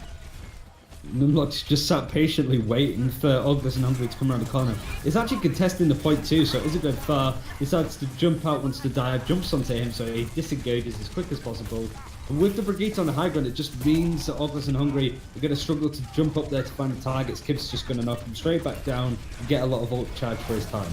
Numlock's just sat patiently waiting for Orgless and Hungry to come around the corner. He's actually contesting the point too, so it isn't going far. Decides to jump out, wants to dive, jumps onto him, so he disengages as quick as possible. And with the Brigitte on the high ground, it just means that Orgless and Hungry are going to struggle to jump up there to find the targets. Kib's just going to knock him straight back down and get a lot of ult charge for his time.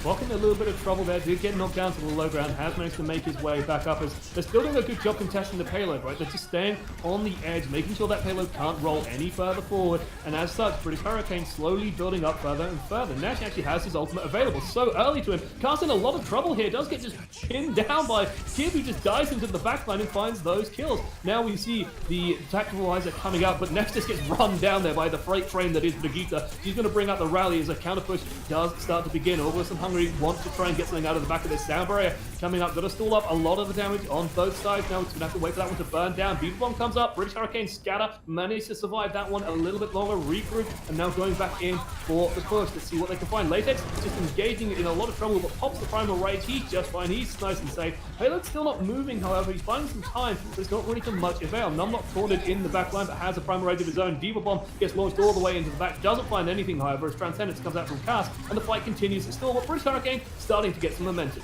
Walking a little bit of trouble there, did get knocked down to the low ground, has managed to make his way back up as they're still doing a good job contesting the payload, right? They're just staying on the edge, making sure that payload can't roll any further forward, and as such, British Hurricane slowly building up further and further. Nash actually has his ultimate available so early to him, casting a lot of trouble here, does get just pinned down by Kib, who just dives into the backline and finds those kills. Now we see the tactical eyes are coming out, but Nash just gets run down there by the freight train that is Brigitte. She's going to bring out the rally as a counter push does start to begin. Orgless and Hungry want to try and get something out of the back of this sound barrier. Coming up, gonna stall up a lot of the damage on both sides. Now we're gonna have to wait for that one to burn down. Beaver Bomb comes up, British Hurricane scatter, managed to survive that one a little bit longer, regroup, and now going back in for the push to see what they can find. Latex just engaging in a lot of trouble, but pops the primal rage. He's just fine, he's nice and safe. Payload's still not moving, however, he's finding some time, but it's not really to much avail. Numlock cornered in the back line, but has a primal rage of his own. Diva Bomb gets launched all the way into the back, doesn't find anything, however, as Transcendence comes out from Cast, and the fight continues. It's still British Hurricane starting to get some momentum.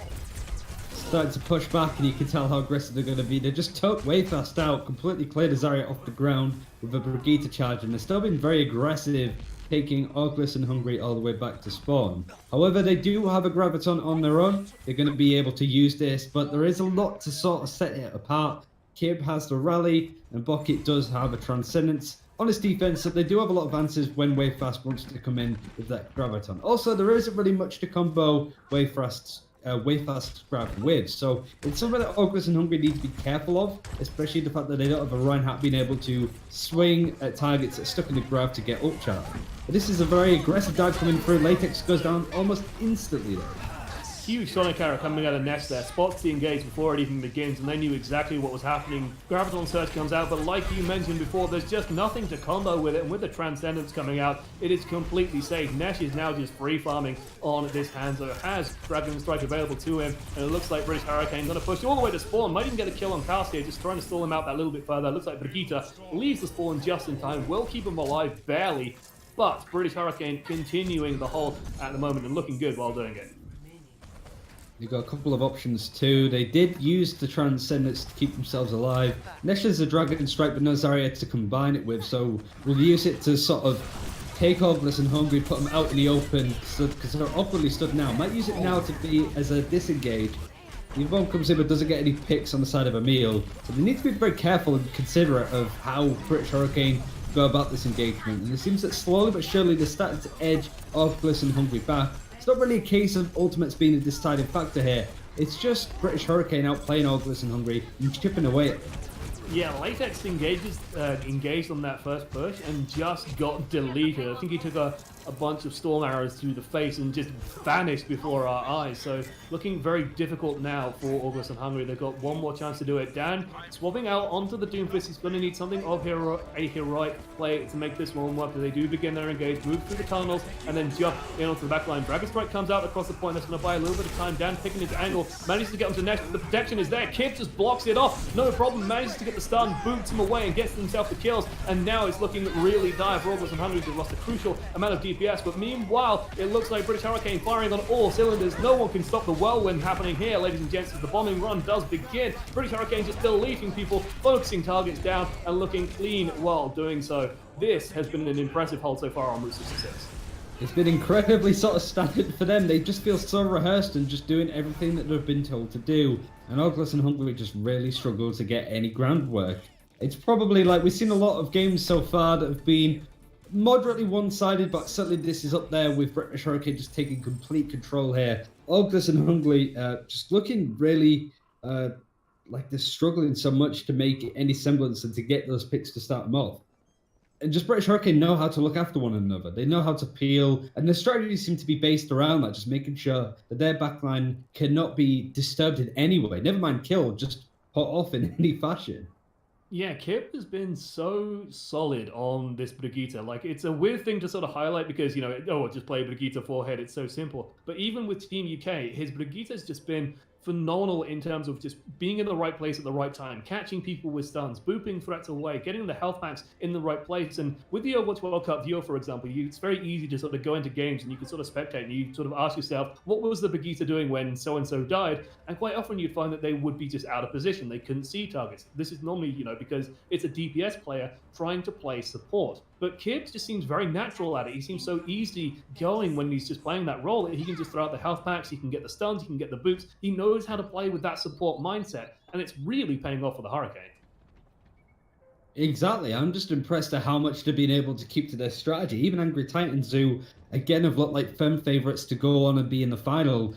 Starting to push back, and you can tell how aggressive they're going to be. They just took way fast out, completely cleared Azaria off the ground with a Brigitte charge, and they're still being very aggressive, taking Orgless and Hungry all the way back to spawn. However, they do have a Graviton on their own. They're going to be able to use this, but there is a lot to sort of set it apart. Kib has the rally, and Bucket does have a Transcendence. On his defense, they do have a lot of answers when Wavefast wants to come in with that Graviton. Also, there isn't really much to combo Wavefast grab with, so it's something that Orgless and Hungry need to be careful of, especially the fact that they don't have a Reinhardt being able to swing at targets that are stuck in the grab to get up charge. But this is a very aggressive dive coming through. Latex goes down almost instantly though. Huge Sonic arrow coming out of Nest there, spots the engage before it even begins, and they knew exactly what was happening. Graviton Surge comes out, but like you mentioned before, there's just nothing to combo with it, and with the Transcendence coming out, it is completely safe. Nash is now just free farming on this Hanzo, has Dragon Strike available to him, and it looks like British Hurricane going to push all the way to spawn, might even get a kill on Cast here, just trying to stall him out that little bit further. It looks like Brigitte leaves the spawn just in time, will keep him alive barely, but British Hurricane continuing the hold at the moment and looking good while doing it. You've got a couple of options too. They did use the Transcendence to keep themselves alive. Nesh has a Dragon Strike but no Zarya to combine it with, so we'll use it to sort of take Orgless and Hungry, put them out in the open, because they're awkwardly stood now. Might use it now to be as a disengage. The bomb comes in but doesn't get any picks on the side of a meal, so they need to be very careful and considerate of how British Hurricane go about this engagement. And it seems that slowly but surely they're starting to edge Orgless and Hungry back. It's not really a case of ultimates being a deciding factor here. It's just British Hurricane outplaying Orgless and Hungry and chipping away at them. Yeah, Latex engaged on that first push and just got deleted. I think he took a bunch of storm arrows through the face and just vanished before our eyes. So looking very difficult now for Orgless and Hungry. They've got one more chance to do it. Dan swapping out onto the Doomfist. He's going to need something of a heroic play to make this one work. They do begin their engage, move through the tunnels, and then jump in onto the back line. Dragon Strike comes out across the point. That's going to buy a little bit of time. Dan picking his angle, manages to get onto Nesh. The protection is there. Kib just blocks it off. No problem. Manages to get the stun, boots him away, and gets himself the kills. And now it's looking really dire for Orgless and Hungry. They've lost a crucial amount of DPS, but meanwhile, it looks like British Hurricane firing on all cylinders. No one can stop the whirlwind happening here, ladies and gents, as the bombing run does begin. British Hurricane just deleting people, focusing targets down, and looking clean while doing so. This has been an impressive hold so far on Route 66. It's been incredibly sort of standard for them. They just feel so rehearsed and just doing everything that they've been told to do. And Orgless and Hungry just really struggle to get any groundwork. It's probably like we've seen a lot of games so far that have been moderately one-sided, but certainly this is up there with British Hurricane just taking complete control here. Orgless and Hungry just looking really like they're struggling so much to make any semblance and to get those picks to start them off. And just British Hurricane know how to look after one another. They know how to peel, and their strategies seem to be based around that, just making sure that their backline cannot be disturbed in any way. Never mind killed, just put off in any fashion. Yeah, Kip has been so solid on this Brigitte. Like, it's a weird thing to sort of highlight because, oh, just play Brigitte forehead. It's so simple. But even with Team UK, his Brigitte has just been phenomenal in terms of just being in the right place at the right time, catching people with stuns, booping threats away, getting the health packs in the right place. And with the Overwatch World Cup viewer, for example, it's very easy to sort of go into games and you can sort of spectate and you sort of ask yourself, what was the Brigitte doing when so and so died? And quite often you'd find that they would be just out of position. They couldn't see targets. This is normally, because it's a DPS player trying to play support. But Kibbs just seems very natural at it. He seems so easy going when he's just playing that role that he can just throw out the health packs, he can get the stuns, he can get the boots. He knows how to play with that support mindset, and it's really paying off for the Hurricane. Exactly. I'm just impressed at how much they've been able to keep to their strategy. Even Angry Titans, who again have looked like firm favorites to go on and be in the final,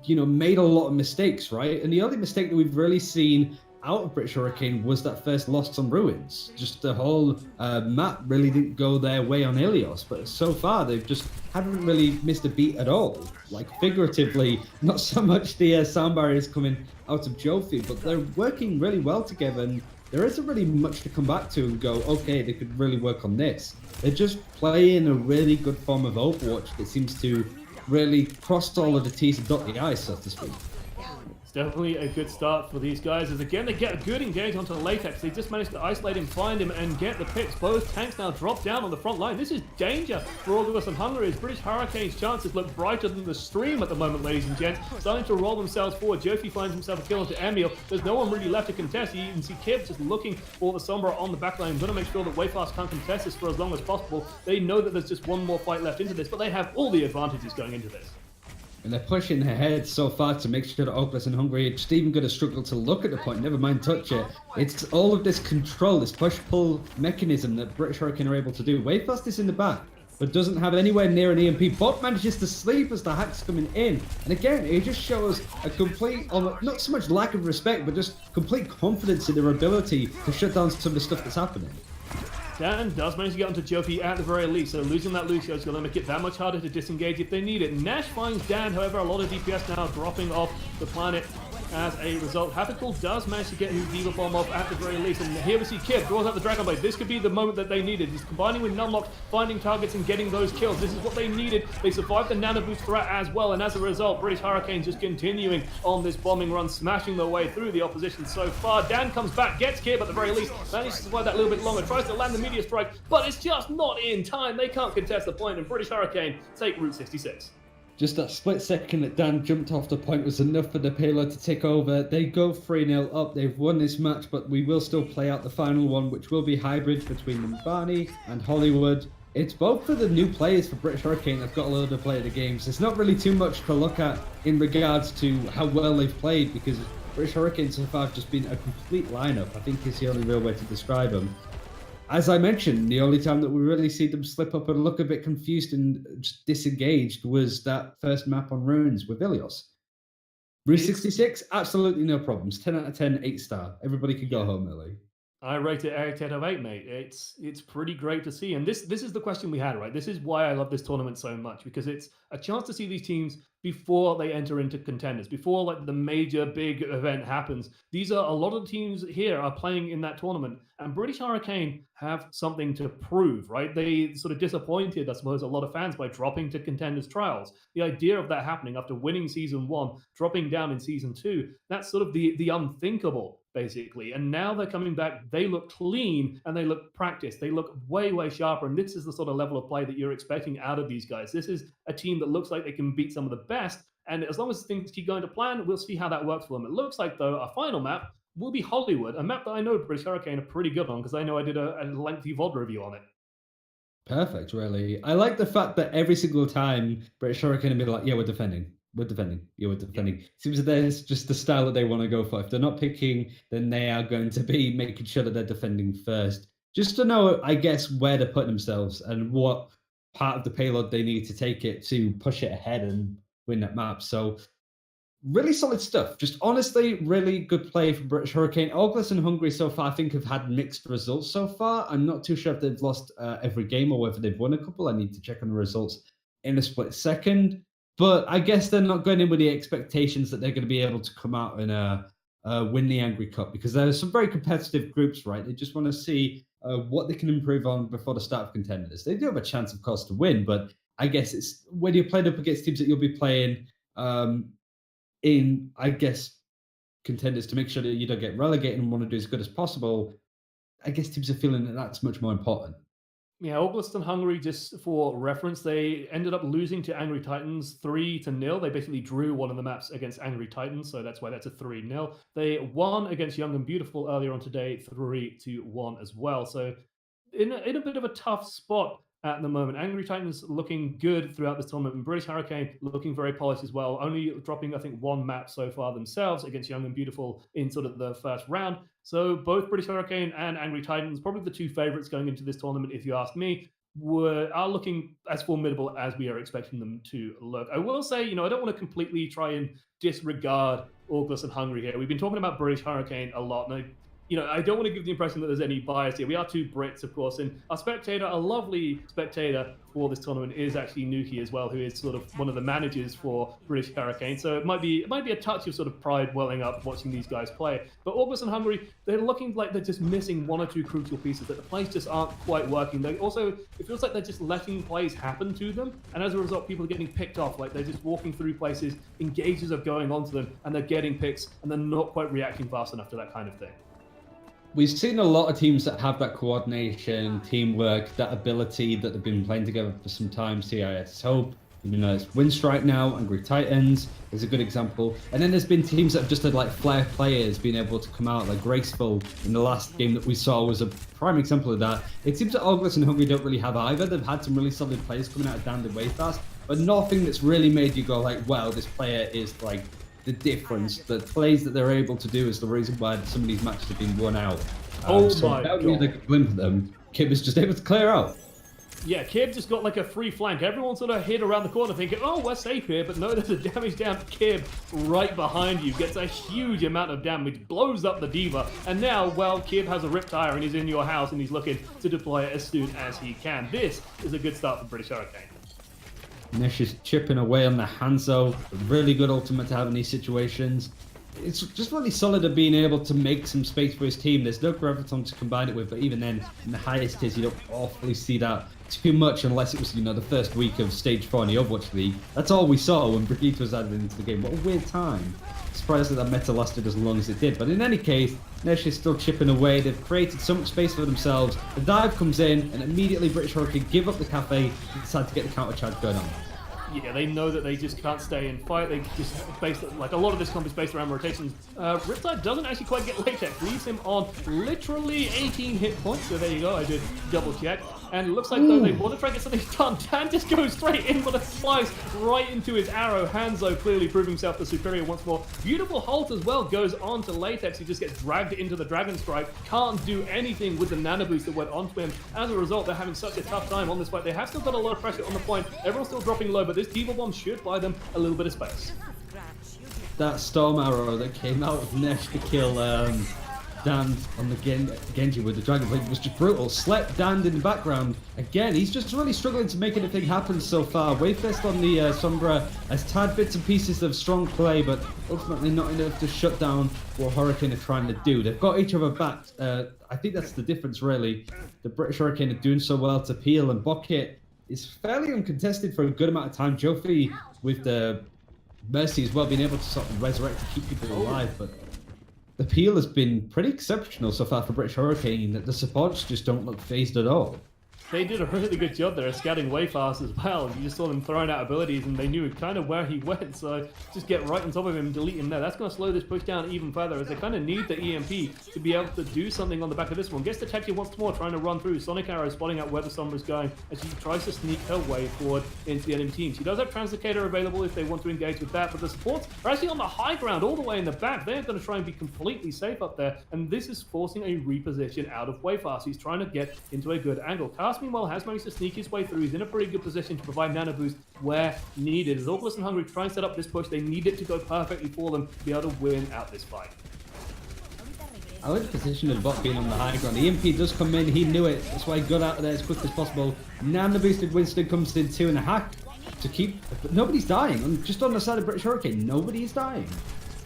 made a lot of mistakes, right? And the only mistake that we've really seen out of British Hurricane was that first loss on Ruins. Just the whole map really didn't go their way on Ilios, but so far they've just haven't really missed a beat at all. Like figuratively, not so much the sound barriers coming out of Jofi, but they're working really well together, and there isn't really much to come back to and go, okay, they could really work on this. They're just playing a really good form of Overwatch that seems to really cross all of the T's and dot the I's, so to speak. It's definitely a good start for these guys, as again they get a good engage onto the Latex. They just managed to isolate him, find him, and get the picks. Both tanks now drop down on the front line. This is danger for Orgless and Hungary, as British Hurricane's chances look brighter than the stream at the moment, ladies and gents. Starting to roll themselves forward. Jofi finds himself a kill into Emil. There's no one really left to contest. You can see Kib just looking for the Sombra on the backline. Going to make sure that Wayfast can't contest this for as long as possible. They know that there's just one more fight left into this, but they have all the advantages going into this. And they're pushing ahead so far to make sure that Orgless and Hungary are just even going to struggle to look at the point, never mind touch it. It's all of this control, this push-pull mechanism that British Hurricane are able to do. Wayfast is in the back, but doesn't have anywhere near an EMP. Bot manages to sleep as the hack's coming in. And again, it just shows a complete, not so much lack of respect, but just complete confidence in their ability to shut down some of the stuff that's happening. Dan does manage to get onto Jofi at the very least, so losing that Lucio is going to make it that much harder to disengage if they need it. Nash finds Dan, however, a lot of DPS now dropping off the planet as a result. Hapical does manage to get his Diva Bomb off at the very least, and here we see Kib draws out the Dragon Blade. This could be the moment that they needed. He's combining with Numlock, finding targets and getting those kills. This is what they needed. They survived the Nano Boost threat as well, and as a result, British Hurricanes just continuing on this bombing run, smashing their way through the opposition so far. Dan comes back, gets Kib at the very least, manages to survive that a little bit longer, tries to land the Meteor Strike, but it's just not in time. They can't contest the point, and British Hurricane take Route 66. Just that split second that Dan jumped off the point was enough for the payload to take over. They go 3-0 up. They've won this match, but we will still play out the final one, which will be hybrid between Barney and Hollywood. It's both for the new players for British Hurricane that've got a load to play the games. There's not really too much to look at in regards to how well they've played, because British Hurricane so far have just been a complete lineup, I think is the only real way to describe them. As I mentioned, the only time that we really see them slip up and look a bit confused and just disengaged was that first map on Ruins with Ilios. Route 66, absolutely no problems. 10 out of 10, 8-star. Everybody could go home early. I rate it 8 out of 8, mate. It's pretty great to see. And this is the question we had, right? This is why I love this tournament so much, because it's a chance to see these teams before they enter into contenders, before like the major big event happens. These are a lot of the teams here are playing in that tournament, and British Hurricane have something to prove, right? They sort of disappointed, I suppose, a lot of fans by dropping to contenders trials. The idea of that happening after winning season 1, dropping down in season 2, that's sort of the unthinkable, basically. And now they're coming back, they look clean and they look practiced. They look way, way sharper. And this is the sort of level of play that you're expecting out of these guys. This is a team that looks like they can beat some of the best. And as long as things keep going to plan, we'll see how that works for them. It looks like, though, our final map will be Hollywood, a map that I know British Hurricane are pretty good on, because I know I did a lengthy VOD review on it. Perfect, really. I like the fact that every single time British Hurricane will be like, yeah, we're defending. We're defending. Yeah, we're defending. Seems that there's just the style that they want to go for. If they're not picking, then they are going to be making sure that they're defending first. Just to know, I guess, where they're putting themselves and what part of the payload they need to take it to push it ahead and win that map. So really solid stuff. Just honestly, really good play from British Hurricane. Orgless and Hungary so far, I think, have had mixed results so far. I'm not too sure if they've lost every game or whether they've won a couple. I need to check on the results in a split second. But I guess they're not going in with the expectations that they're going to be able to come out and win the Angry Cup, because there are some very competitive groups, right? They just want to see what they can improve on before the start of contenders. They do have a chance, of course, to win, but I guess it's when you're playing up against teams that you'll be playing in, I guess, contenders to make sure that you don't get relegated and want to do as good as possible. I guess teams are feeling that that's much more important. Yeah, Orgless and Hungary, just for reference, they ended up losing to Angry Titans 3-0. They basically drew one of the maps against Angry Titans, so that's why that's a 3-0. They won against Young and Beautiful earlier on today, 3-1 as well. So in a bit of a tough spot at the moment. Angry Titans looking good throughout this tournament, and British Hurricane looking very polished as well, only dropping, I think, one map so far themselves against Young and Beautiful in sort of the first round. So both British Hurricane and Angry Titans, probably the two favorites going into this tournament, if you ask me, are looking as formidable as we are expecting them to look. I will say, I don't want to completely try and disregard Orgless and Hungary here. We've been talking about British Hurricane a lot, and I don't want to give the impression that there's any bias here. We are two Brits, of course, and our spectator, a lovely spectator for this tournament, is actually Nuki as well, who is sort of one of the managers for British Hurricane. So it might be a touch of sort of pride welling up watching these guys play. But Orgless and Hungary, they're looking like they're just missing one or two crucial pieces, that the plays just aren't quite working. It feels like they're just letting plays happen to them, and as a result, people are getting picked off. Like, they're just walking through places, engages are going onto them, and they're getting picks, and they're not quite reacting fast enough to that kind of thing. We've seen a lot of teams that have that coordination, teamwork, that ability that they've been playing together for some time. CIS Hope, it's Winstrike now, Angry Titans is a good example. And then there's been teams that have just had like flair players being able to come out, like Graceful in the last game that we saw was a prime example of that. It seems that Orgless and Hungary don't really have either. They've had some really solid players coming out of Damned and Wayfast, but nothing that's really made you go like, wow, this player is like the difference. The plays that they're able to do is the reason why some of these matches have been won out. My God. The glimpse of them, Kib is just able to clear out. Yeah, Kib just got like a free flank. Everyone sort of hid around the corner thinking, oh, we're safe here. But no, there's a damage down Kib right behind you. Gets a huge amount of damage, blows up the Diva. And now, well, Kib has a riptire and he's in your house and he's looking to deploy it as soon as he can. This is a good start for British Hurricane. Nesh is chipping away on the Hanzo. Really good ultimate to have in these situations. It's just really solid at being able to make some space for his team. There's no Graviton to combine it with, but even then, in the highest tiers, you don't awfully see that too much unless it was, the first week of Stage 4 in the Overwatch League. That's all we saw when Brigitte was added into the game. What a weird time. Surprised that meta lasted as long as it did. But in any case, Nesh is still chipping away. They've created so much space for themselves. The dive comes in, and immediately British Hurricane give up the cafe and decide to get the counter charge going on. Yeah, they know that they just can't stay and fight. They just like a lot of this comp is based around rotations. Riptide doesn't actually quite get latex. Leaves him on literally 18 hit points. So there you go. I did double check. And it looks like though they want to try and get something done. Dan just goes straight in with a slice right into his arrow. Hanzo clearly proving himself the superior once more. Beautiful Halt as well goes on to latex. He just gets dragged into the Dragon Strike. Can't do anything with the nano boost that went onto him. As a result, they're having such a tough time on this fight. They have still got a lot of pressure on the point. Everyone's still dropping low, but this Diva Bomb should buy them a little bit of space. That Storm Arrow that came out of Nesh to kill Dan on the Genji with the Dragon Blade was just brutal. Slept Dan in the background. Again, he's just really struggling to make anything happen so far. Wayfest on the Sombra has tad bits and pieces of strong play, but ultimately not enough to shut down what Hurricane are trying to do. They've got each other back. I think that's the difference, really. The British Hurricane are doing so well to peel, and Bucket is fairly uncontested for a good amount of time. Jofi with the Mercy as well, being able to sort of resurrect and keep people alive, but the peel has been pretty exceptional so far for British Hurricane. The supports just don't look phased at all. They did a really good job there of scouting way fast as well. You just saw them throwing out abilities and they knew kind of where he went, so just get right on top of him and delete him there. That's going to slow this push down even further as they kind of need the EMP to be able to do something on the back of this one. Gets detected once more, trying to run through. Sonic Arrow spotting out where the Sombra is going as she tries to sneak her way forward into the enemy team. She does have Translocator available if they want to engage with that, but the supports are actually on the high ground all the way in the back. They're going to try and be completely safe up there, and this is forcing a reposition out of Wayfast. He's trying to get into a good angle. Cast, meanwhile, has managed to sneak his way through. He's in a pretty good position to provide nano boost where needed. As Orgless and Hungary try and set up this push, they need it to go perfectly for them to be able to win out this fight. I like the position of Bot being on the high ground. The EMP does come in, he knew it. That's why he got out of there as quick as possible. Nano boosted Winston comes in 2.5 to keep, but nobody's dying. And just on the side of British Hurricane, nobody is dying.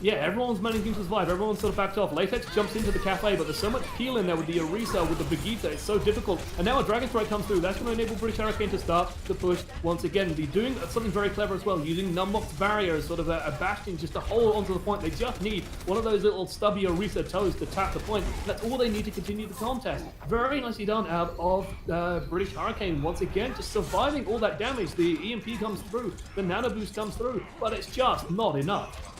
Yeah, everyone's managing to survive. Everyone's sort of backed off. Latex jumps into the cafe, but there's so much peel in there with the Orisa, with the Vegeta. It's so difficult. And now a Dragon Strike comes through. That's going to enable British Hurricane to start the push once again. They're doing something very clever as well, using Numlock's barrier as sort of a bastion just to hold onto the point. They just need one of those little stubby Orisa toes to tap the point. That's all they need to continue the contest. Very nicely done out of British Hurricane. Once again, just surviving all that damage. The EMP comes through, the Nano Boost comes through, but it's just not enough.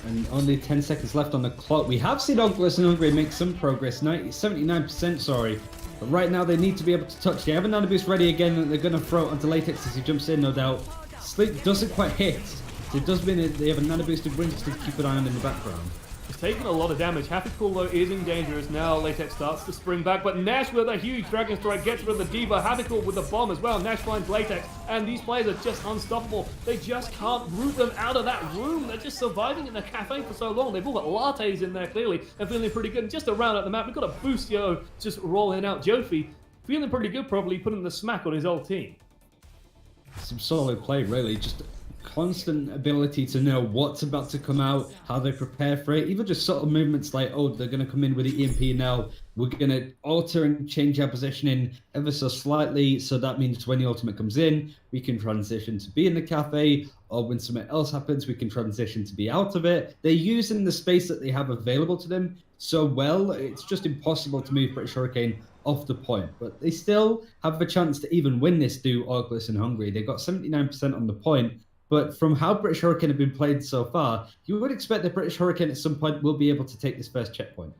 And only 10 seconds left on the clock. We have seen Orgless and Hungry make some progress, 79%, sorry. But right now they need to be able to touch. They have a Nano Boost ready again, and they're going to throw it onto Latex as he jumps in, no doubt. Sleep doesn't quite hit. So it does mean that they have a Nano Boosted Wings to keep an eye on in the background. He's taking a lot of damage. Happy Cool though is in danger as now Latex starts to spring back, but Nash with a huge Dragon Strike gets rid of the Diva. Happy Cool with the bomb as well. Nash finds Latex, and these players are just unstoppable. They just can't root them out of that room. They're just surviving in the cafe for so long. They've all got lattes in there clearly and feeling pretty good. And just around at the map, we've got a Boostio just rolling out. Jofi feeling pretty good, probably putting the smack on his old team. Some solid play, really. Just constant ability to know what's about to come out, how they prepare for it. Even just subtle movements like, oh, they're going to come in with the EMP now. We're going to alter and change our positioning ever so slightly. So that means when the ultimate comes in, we can transition to be in the cafe, or when something else happens, we can transition to be out of it. They're using the space that they have available to them so well, it's just impossible to move British Hurricane off the point. But they still have a chance to even win this due Orgless and Hungry. They've got 79% on the point. But from how British Hurricane have been played so far, you would expect that British Hurricane at some point will be able to take this first checkpoint.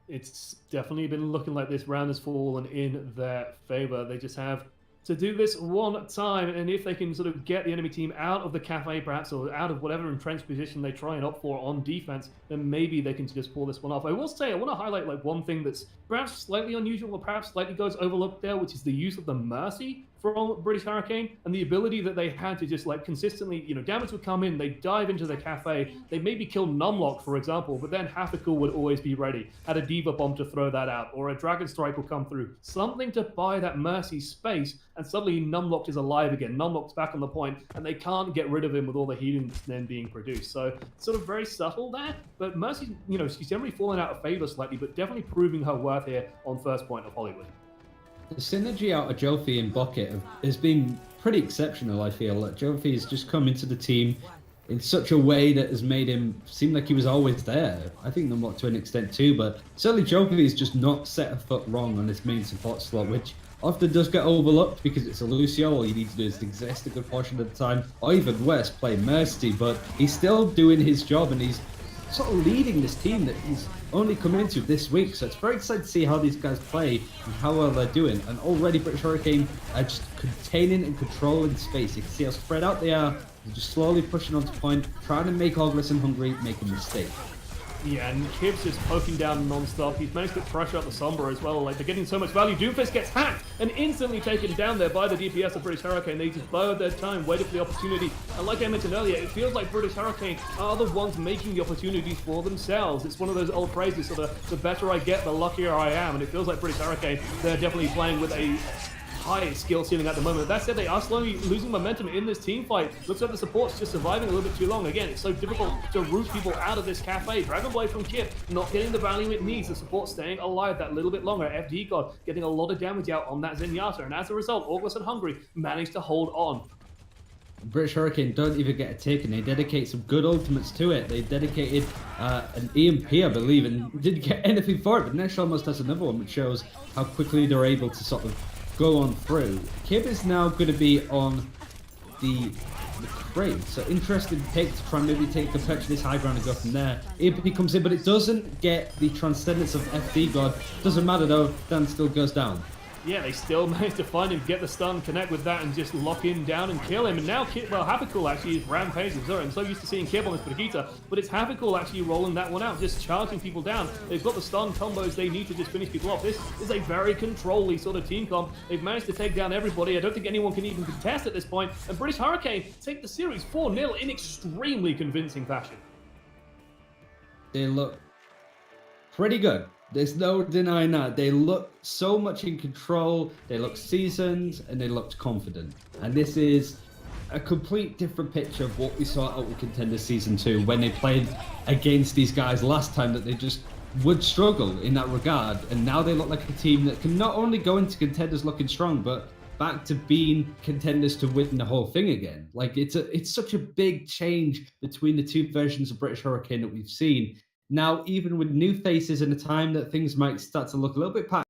It's definitely been looking like this round has fallen in their favor. They just have to do this one time, and if they can sort of get the enemy team out of the cafe perhaps, or out of whatever entrenched position they try and opt for on defense, then maybe they can just pull this one off. I will say, I want to highlight like one thing that's perhaps slightly unusual or perhaps slightly goes overlooked there, which is the use of the Mercy from British Hurricane, and the ability that they had to just like consistently, damage would come in, they dive into the cafe, they maybe kill Numlock, for example, but then Hafikul would always be ready, had a Diva Bomb to throw that out, or a Dragon Strike will come through, something to buy that Mercy space, and suddenly Numlock is alive again, Numlock's back on the point, and they can't get rid of him with all the healing that's then being produced. So sort of very subtle there, but Mercy, she's generally fallen out of favor slightly, but definitely proving her worth here on first point of Hollywood. The synergy out of Jofi and Bucket has been pretty exceptional, I feel. Like Jofi has just come into the team in such a way that has made him seem like he was always there. I think Numlock to an extent too, but certainly Jofi has just not set a foot wrong on this main support slot, which often does get overlooked because it's a Lucio. All you need to do is exist a good portion of the time, or even worse, play Mercy, but he's still doing his job and he's sort of leading this team that he's only come into this week. So it's very exciting to see how these guys play and how well they're doing. And already British Hurricane are just containing and controlling space. You can see how spread out they are. They're just slowly pushing onto point, trying to make Orgless and Hungry make a mistake. Yeah, and Kib's just poking down non-stop. He's managed to pressure out the Sombra as well. Like, they're getting so much value. Doomfist gets hacked and instantly taken down there by the DPS of British Hurricane. They just bided their time, waited for the opportunity. And like I mentioned earlier, it feels like British Hurricane are the ones making the opportunities for themselves. It's one of those old phrases, sort of, the better I get, the luckier I am. And it feels like British Hurricane, they're definitely playing with a high skill ceiling at the moment. That said, they are slowly losing momentum in this team fight. Looks like the support's just surviving a little bit too long. Again, it's so difficult to root people out of this cafe. Dragon Blade from Kip not getting the value it needs. The support staying alive that little bit longer. FD God getting a lot of damage out on that Zenyatta, and as a result, Orgless and Hungry managed to hold on. British Hurricane don't even get a take, and they dedicate some good ultimates to it. They dedicated an EMP, I believe, and didn't get anything for it, but Nesh almost has another one, which shows how quickly they're able to sort of go on through. Kib is now going to be on the crate, so interesting pick to try and maybe take the perch of this high ground and go from there. EMP comes in, but it doesn't get the transcendence of FD God. Doesn't matter though, Dan still goes down. Yeah, they still managed to find him, get the stun, connect with that, and just lock him down and kill him. And now, Hafikul actually is rampaging. Sorry, I'm so used to seeing Kib on this Brigitte, but it's Hafikul actually rolling that one out, just charging people down. They've got the stun combos they need to just finish people off. This is a very control-y sort of team comp. They've managed to take down everybody. I don't think anyone can even contest at this point. And British Hurricane take the series 4-0 in extremely convincing fashion. They look pretty good. There's no denying that. They look so much in control, they look seasoned, and they looked confident. And this is a complete different picture of what we saw out of Contenders Season 2 when they played against these guys last time, that they just would struggle in that regard. And now they look like a team that can not only go into Contenders looking strong, but back to being contenders to win the whole thing again. Like, it's such a big change between the two versions of British Hurricane that we've seen. Now, even with new faces in a time that things might start to look a little bit